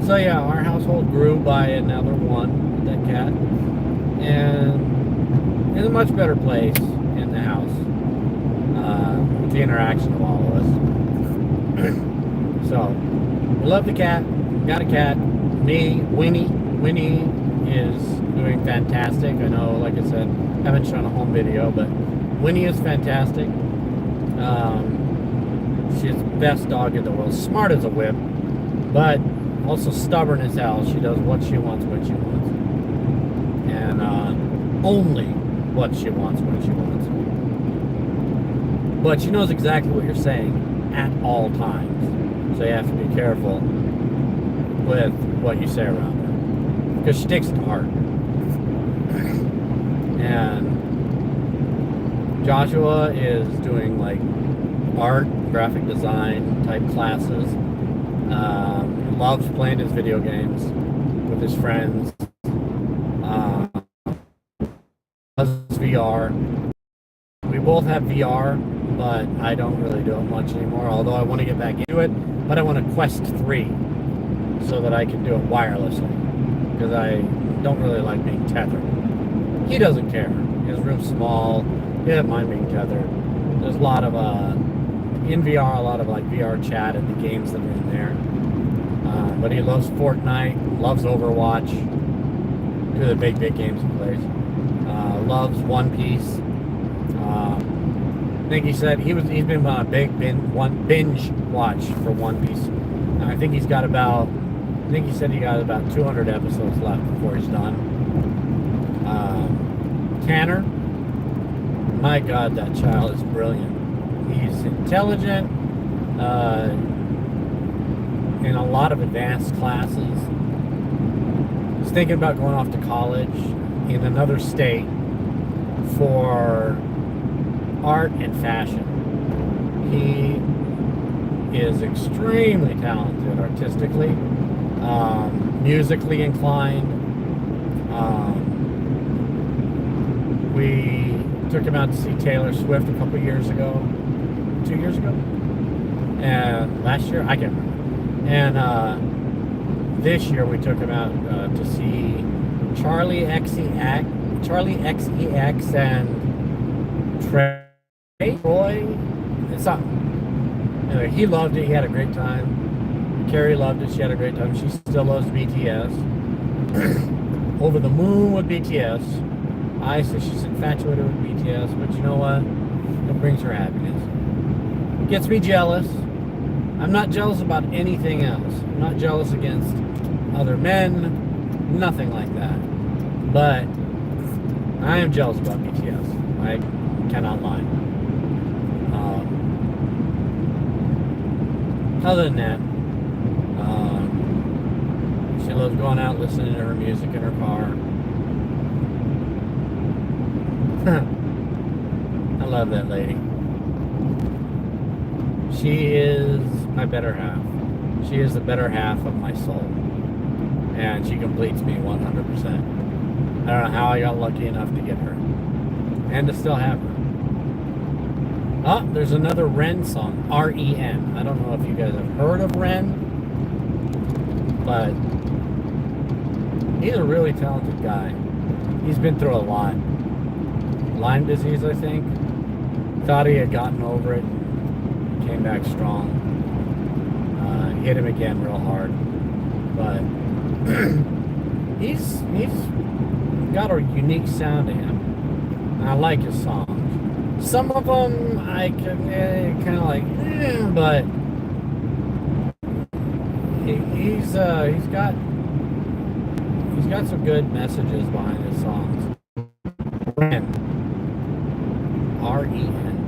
so yeah, our household grew by another one with that cat, and it's a much better place in the house with the interaction of all of us. So we love the cat. Got a cat. Me, Winnie is doing fantastic. I know, like I said, haven't shown a home video, but Winnie is fantastic. She's the best dog in the world. Smart as a whip, but also stubborn as hell. She does what she wants when she wants, and only what she wants when she wants. But she knows exactly what you're saying at all times, so you have to be careful with what you say around her, because she takes it to heart. And Joshua is doing like art, graphic design type classes. Loves playing his video games with his friends. Loves VR. We both have VR, but I don't really do it much anymore, although I want to get back into it. But I want a Quest 3 so that I can do it wirelessly, because I don't really like being tethered. He doesn't care. His room's small. He doesn't mind being tethered. There's a lot of in VR, a lot of like VR chat and the games that are in there. But he loves Fortnite, loves Overwatch, two of the big games he plays. Loves One Piece. I think he said he's been on a big binge watch for One Piece. And I think he said he got about 200 episodes left before he's done. Tanner, my God, that child is brilliant. He's intelligent, in a lot of advanced classes. He's thinking about going off to college in another state for art and fashion. He is extremely talented artistically, musically inclined. We took him out to see Taylor Swift a couple years ago, 2 years ago, and last year, I can't remember. And this year we took him out to see Charlie XCX and Troy. It's something. Anyway, he loved it. He had a great time. Carrie loved it. She had a great time. She still loves BTS. Over the moon with BTS. I say she's infatuated with BTS, but you know what? It brings her happiness. It gets me jealous. I'm not jealous about anything else. I'm not jealous against other men. Nothing like that. But I am jealous about BTS. I cannot lie. Other than that, she loves going out listening to her music in her car. I love that lady. She is my better half. She is the better half of my soul. And she completes me 100%. I don't know how I got lucky enough to get her. And to still have her. Oh, there's another Ren song. R-E-N. I don't know if you guys have heard of Ren. But he's a really talented guy. He's been through a lot. Lyme disease, I think. Thought he had gotten over it. Came back strong. Hit him again real hard. But he's got a unique sound to him. And I like his songs. Some of them I can kind of like, but he's got some good messages behind his songs. R-E-N.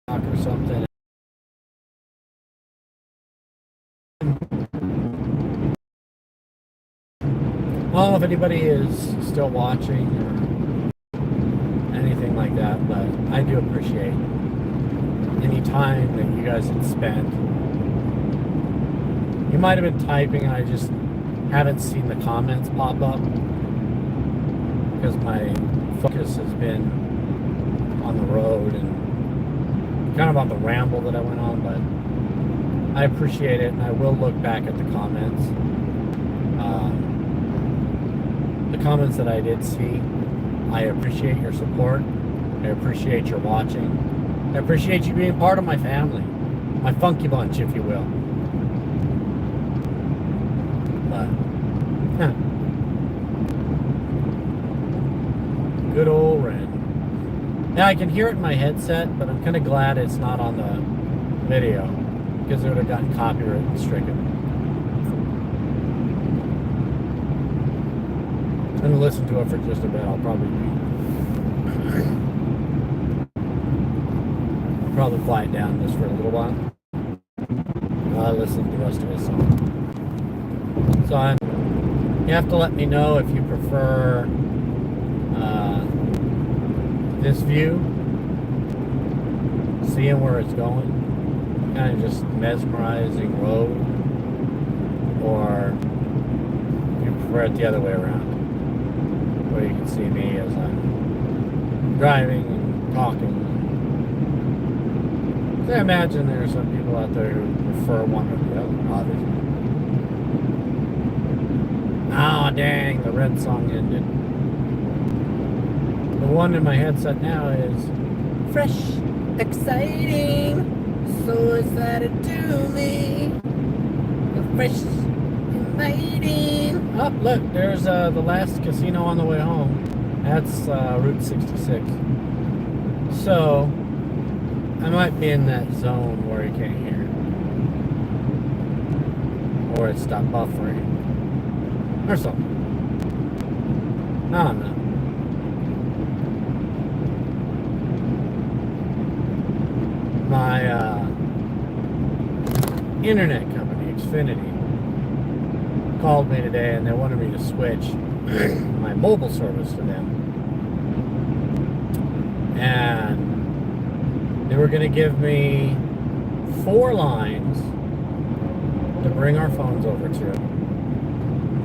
Or something. I don't know if anybody is still watching or anything like that, but I do appreciate any time that you guys had spent. You might have been typing and I just haven't seen the comments pop up because my focus has been on the road and kind of on the ramble that I went on, but I appreciate it and I will look back at the comments. The comments that I did see, I appreciate your support. I appreciate your watching. I appreciate you being part of my family, my funky bunch, if you will. But, good old Ren. Now I can hear it in my headset, but I'm kind of glad it's not on the video because it would have gotten copyright stricken. I'm going to listen to it for just a bit. I'll probably quiet down just for a little while. I'll listen to the rest of his song. So you have to let me know if you prefer this view, seeing where it's going, kind of just mesmerizing road, or you prefer it the other way around, where you can see me as I'm driving and talking. I imagine there are some people out there who prefer one or the other, obviously. Oh, dang, the red song ended. The one in my headset now is fresh, exciting, so excited to me. Fresh, inviting. Oh, look, there's the last casino on the way home. That's Route 66. So, I might be in that zone where you can't hear. Or it stopped buffering. Or something. I don't know. My internet company, Xfinity, called me today and they wanted me to switch my mobile service to them. And they were going to give me 4 lines to bring our phones over to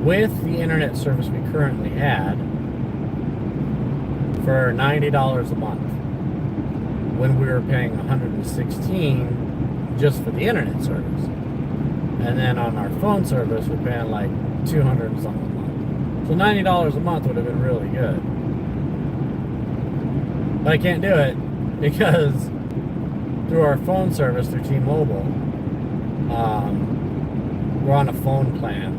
with the internet service we currently had for $90 a month when we were paying $116 just for the internet service. And then on our phone service we're paying like $200 and something a month. So $90 a month would have been really good. But I can't do it because through our phone service through T-Mobile, we're on a phone plan.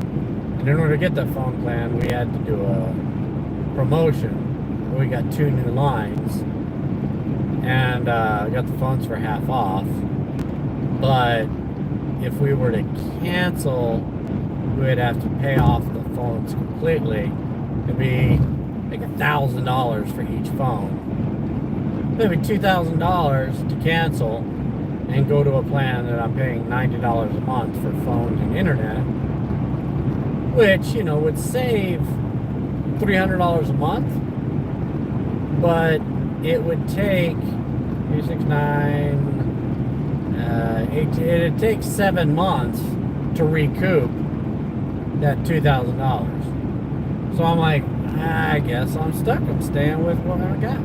And in order to get that phone plan, we had to do a promotion where we got 2 new lines and got the phones for half off. But if we were to cancel, we would have to pay off the phones completely. It'd be like $1,000 for each phone. Maybe $2,000 to cancel and go to a plan that I'm paying $90 a month for phone and internet, which, you know, would save $300 a month, but it would take 3, 6, 9, 18, it'd take 7 months to recoup that $2,000. So I'm like, I guess I'm stuck. I'm staying with what I got.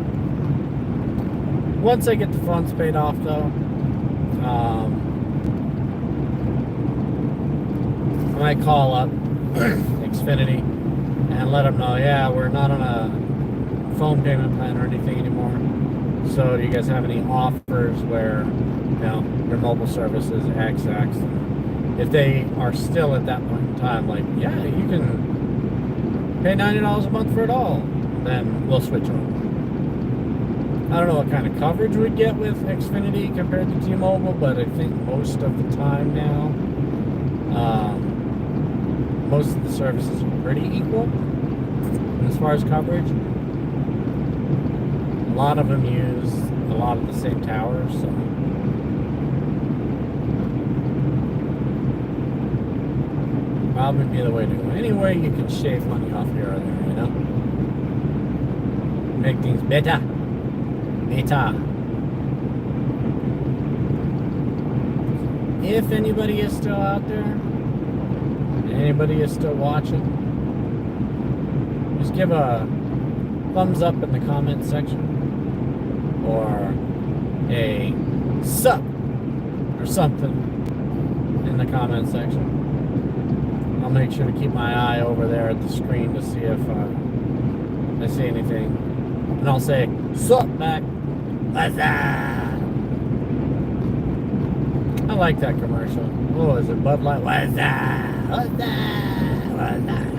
Once I get the funds paid off, though, I might call up Xfinity and let them know, yeah, we're not on a phone payment plan or anything anymore. So do you guys have any offers where, you know, your mobile service is XX? And if they are still at that point in time, like, yeah, you can pay $90 a month for it all. Then we'll switch over. I don't know what kind of coverage we'd get with Xfinity compared to T-Mobile, but I think most of the time now, most of the services are pretty equal as far as coverage. A lot of them use a lot of the same towers, so probably be the way to go. Any way you can shave money off here or there, you know? Make things better. Better. If anybody is still out there, anybody is still watching, just give a thumbs up in the comment section or a sup or something in the comment section. I'll make sure to keep my eye over there at the screen to see if I see anything. And I'll say, sup back. Huzzah! I like that commercial. Oh, is it Bud Light? Huzzah! Huzzah! Huzzah!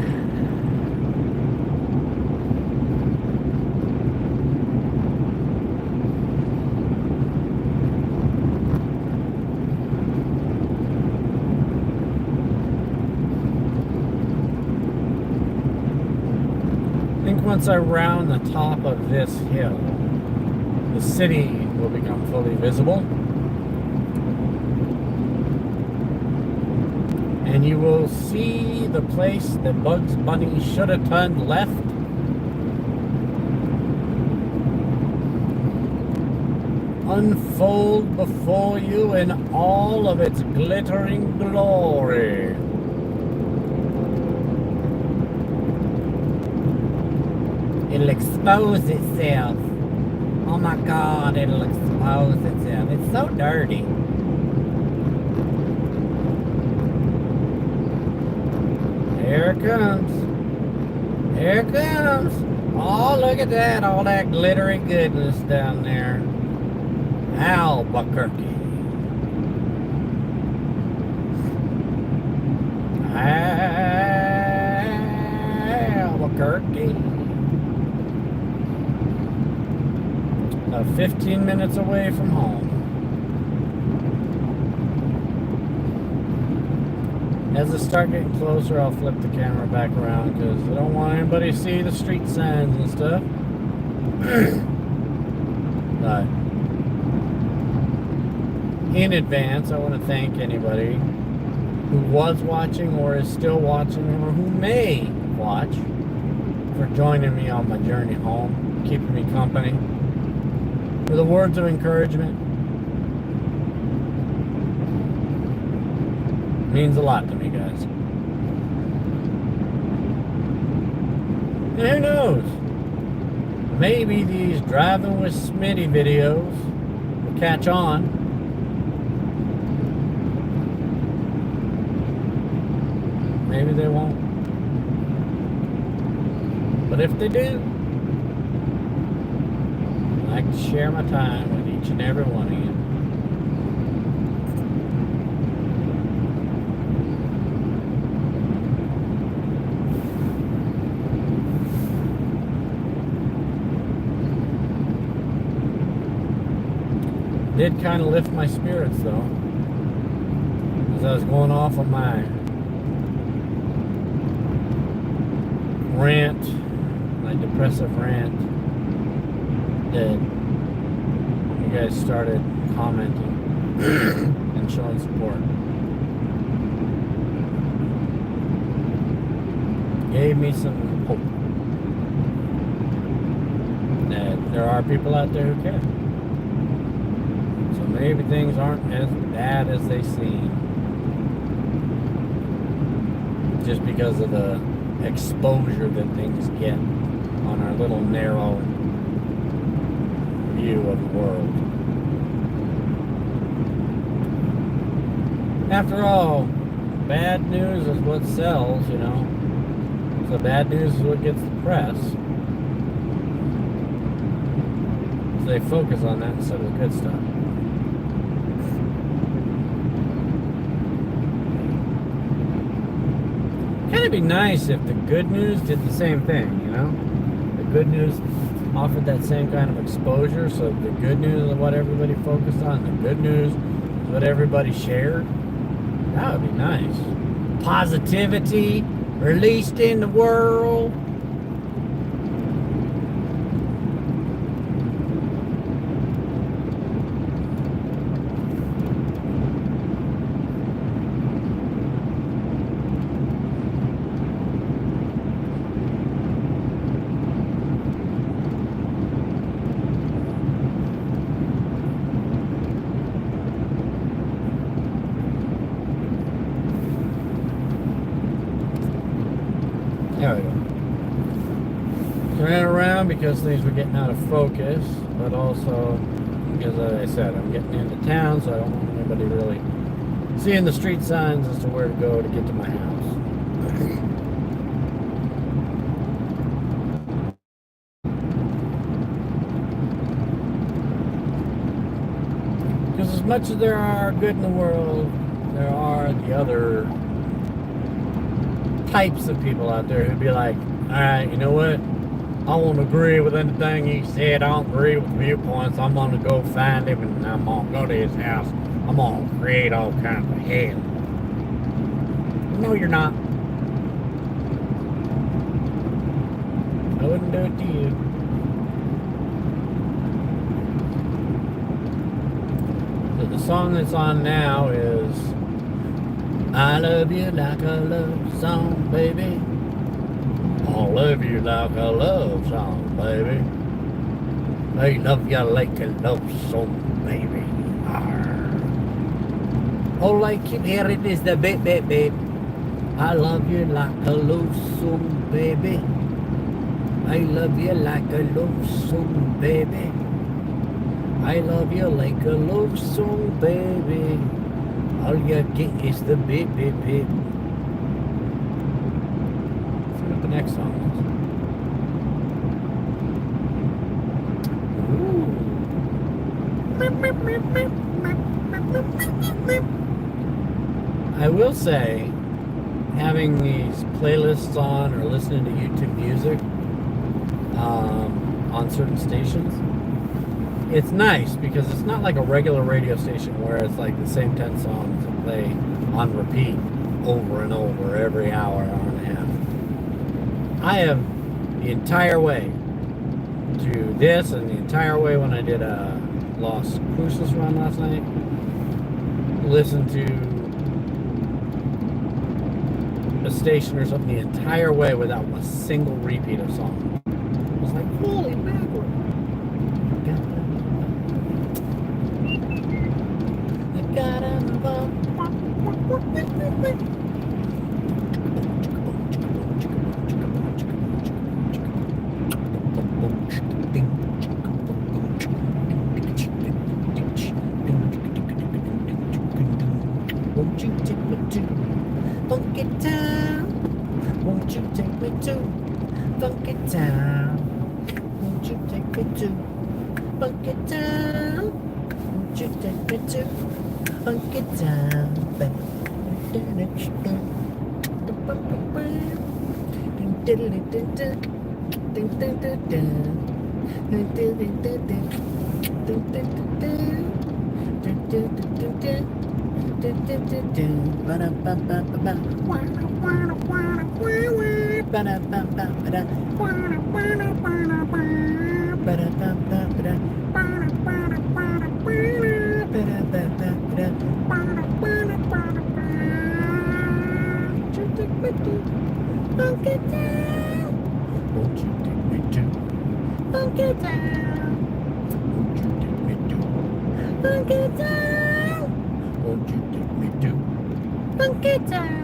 Once I round the top of this hill, the city will become fully visible. And you will see the place that Bugs Bunny should have turned left. Unfold before you in all of its glittering glory. It'll expose itself. Oh my God, it'll expose itself. It's so dirty. Here it comes. Here it comes. Oh, look at that. All that glittery goodness down there. Albuquerque. Albuquerque. 15 minutes away from home. As I start getting closer, I'll flip the camera back around because I don't want anybody to see the street signs and stuff. But in advance, I want to thank anybody who was watching or is still watching or who may watch for joining me on my journey home, keeping me company. For the words of encouragement. Means a lot to me, guys. And who knows? Maybe these Drivin with Smitty videos will catch on. Maybe they won't. But if they do, I like to share my time with each and every one of you. Did kind of lift my spirits though, as I was going off on my rant, my depressive rant, that you guys started commenting and showing support. Gave me some hope that there are people out there who care. So maybe things aren't as bad as they seem, just because of the exposure that things get on our little narrow view of the world. After all, bad news is what sells, you know. So bad news is what gets the press. So they focus on that instead of the good stuff. Kind of be nice if the good news did the same thing, you know? The good news offered that same kind of exposure, so the good news is what everybody focused on, the good news is what everybody shared. That would be nice. Positivity released in the world. There we go. Turning around because things were getting out of focus, but also because, as I said, I'm getting into town, so I don't want anybody really seeing the street signs as to where to go to get to my house. Because as much as there are good in the world, there are the other types of people out there who'd be like, alright, you know what? I won't agree with anything he said. I don't agree with viewpoints. I'm going to go find him and I'm going to go to his house. I'm going to create all kinds of hell. No, you're not. I wouldn't do it to you. So the song that's on now is I love you like a love song, baby. I'll love you like a love song, baby. I love you like a love song, baby. Arr. All I keep hearing is the beep, beep, beep. I love you like a love song, baby. I love you like a love song, baby. I love you like a love song, baby. All you get is the beep, beep, beep. Let's see what the next song is. I will say, having these playlists on or listening to YouTube music on certain stations, it's nice because it's not like a regular radio station where it's like the same 10 songs that play on repeat over and over every hour, hour and a half. I have the entire way to this and the entire way when I did a Los Cruces run last night, listened to a station or something the entire way without a single repeat of song. I was like, holy mackerel. Won't you take me to Funky Town? Won't you take me to Funky Town? Won't you take me to Funky Town? Won't you take me to Funky Town? Won't you take me to Funky Town? Won't you take me to Funky Town? Won't you take me to Funky Town?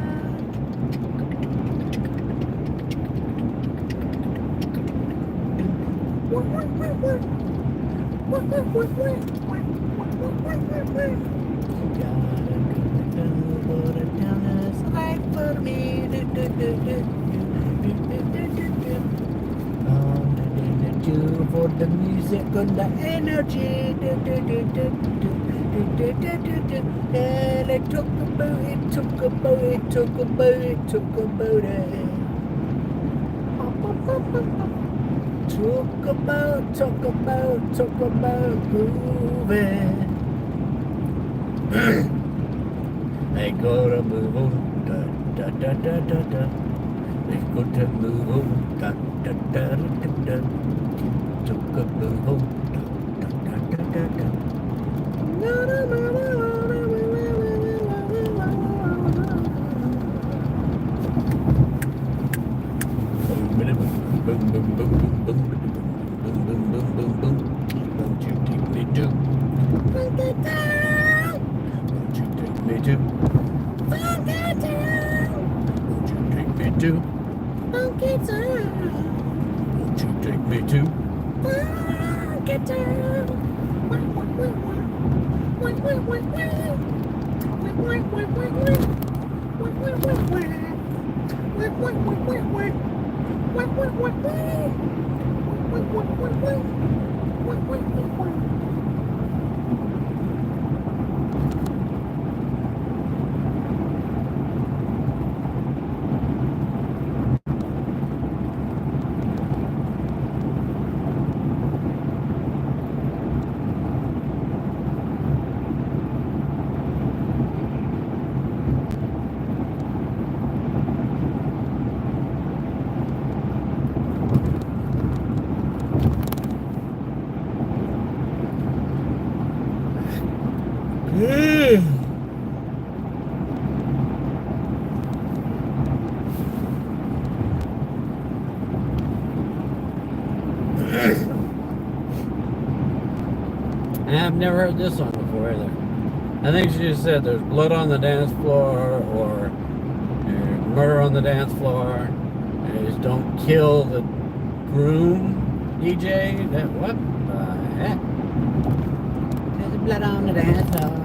For the music and the energy. they took a boat, it took a boat, it took a boat, it took a boat. Took a boat, took a boat, took a boat, moving. They gotta move on, da da da da da da. They gotta move on, da da da da da. Took a move on, da da da da da. Boom, boom, boom, boom, boom, boom, boom, boom, boom, boom, boom. Won't you take me to? Won't you take me to? Won't you take me to? Won't you take me to? I've never heard this song before either. I think she just said there's blood on the dance floor or murder on the dance floor. And just don't kill the groom DJ. That what the heck? There's blood on the dance floor.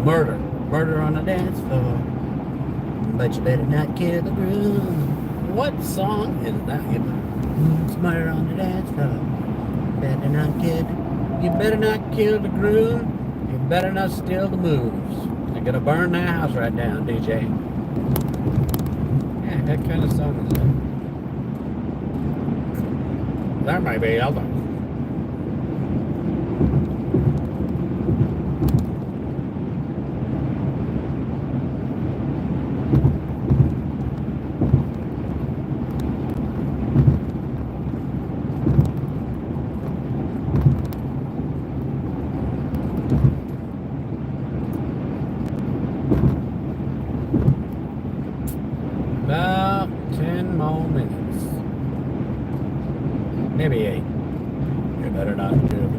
Murder on the dance floor. But you better not kill the groom. What song is that? It's murder on the dance floor. Better not kill. You better not kill the groom. You better not steal the moves. You're gonna burn that house right down, DJ. Yeah, that kind of song is that? That might be other. About 10 more minutes. Maybe 8. You better not do it.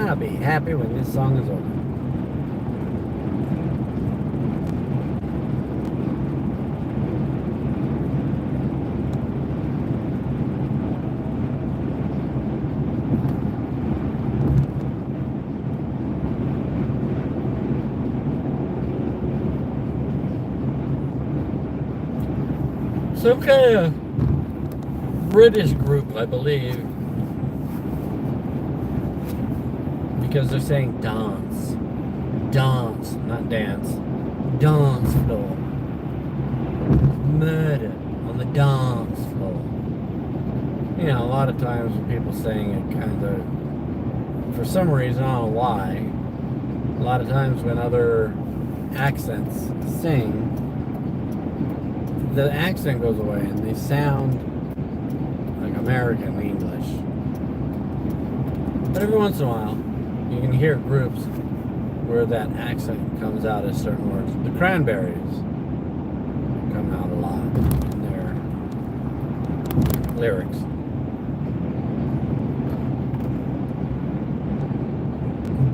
I'll be happy when this song is over. Some kind of British group, I believe, because they're saying dance, not dance, dance floor, murder on the dance floor. You know, a lot of times when people saying it kind of, for some reason, I don't know why, a lot of times when other accents sing, the accent goes away and they sound like American English. But every once in a while, you can hear groups where that accent comes out as certain words. The Cranberries come out a lot in their lyrics.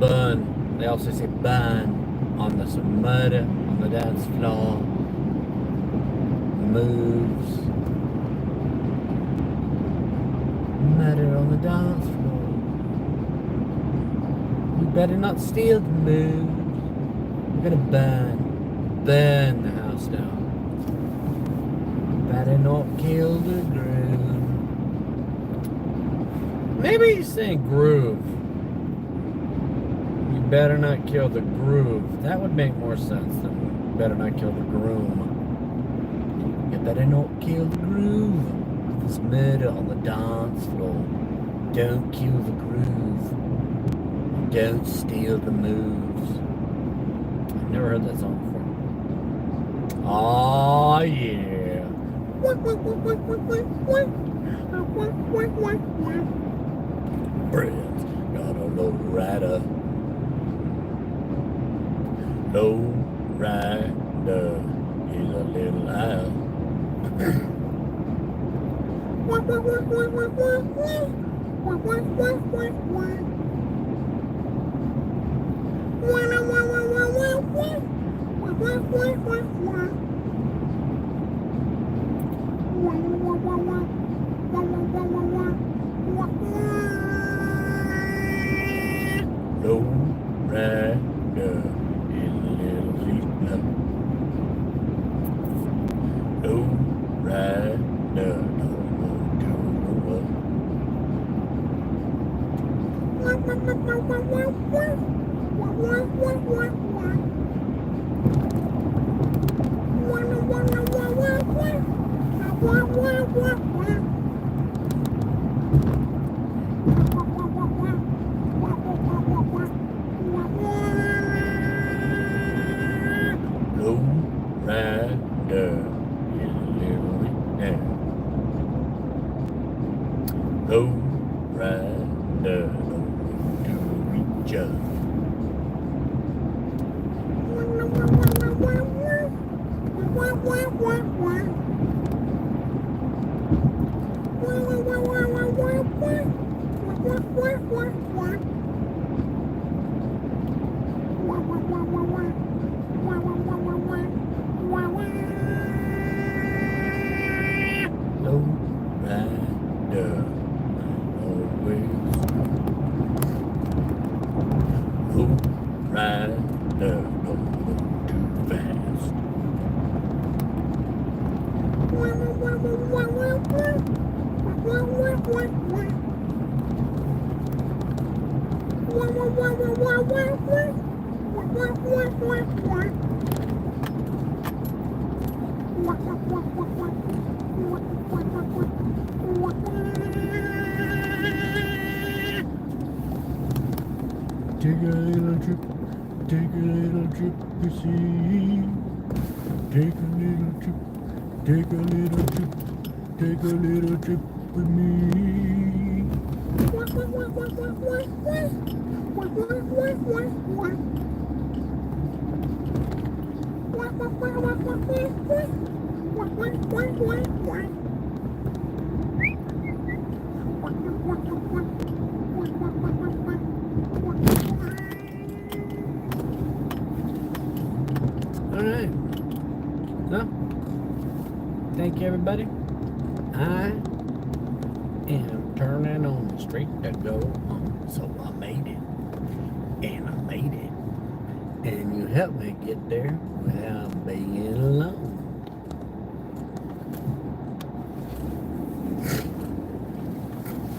Bun. They also say bun on the murder on the dance floor. Moves. Murder on the dance floor. You better not steal the moves. We're gonna burn the house down. Better not kill the groove. Maybe he's saying groove. You better not kill the groove. That would make more sense than better not kill the groom. You better not kill the groove. There's murder on the dance floor. Don't kill the groove. Don't steal the moves. I've never heard that song before. Oh yeah. Friends got a low rider. Low rider is a little loud. Low rider is a little loud. Low rider don't go to the world. Low rider is a little loud. Low rider don't go to reach up. Low rider always. Low rider don't go too fast. Take a little trip, you see. Take a little trip, take a little trip, take a little trip with me. Alright. So, thank you everybody. I am turning on the street to go home. So I made it. And I made it. And you helped me get there without being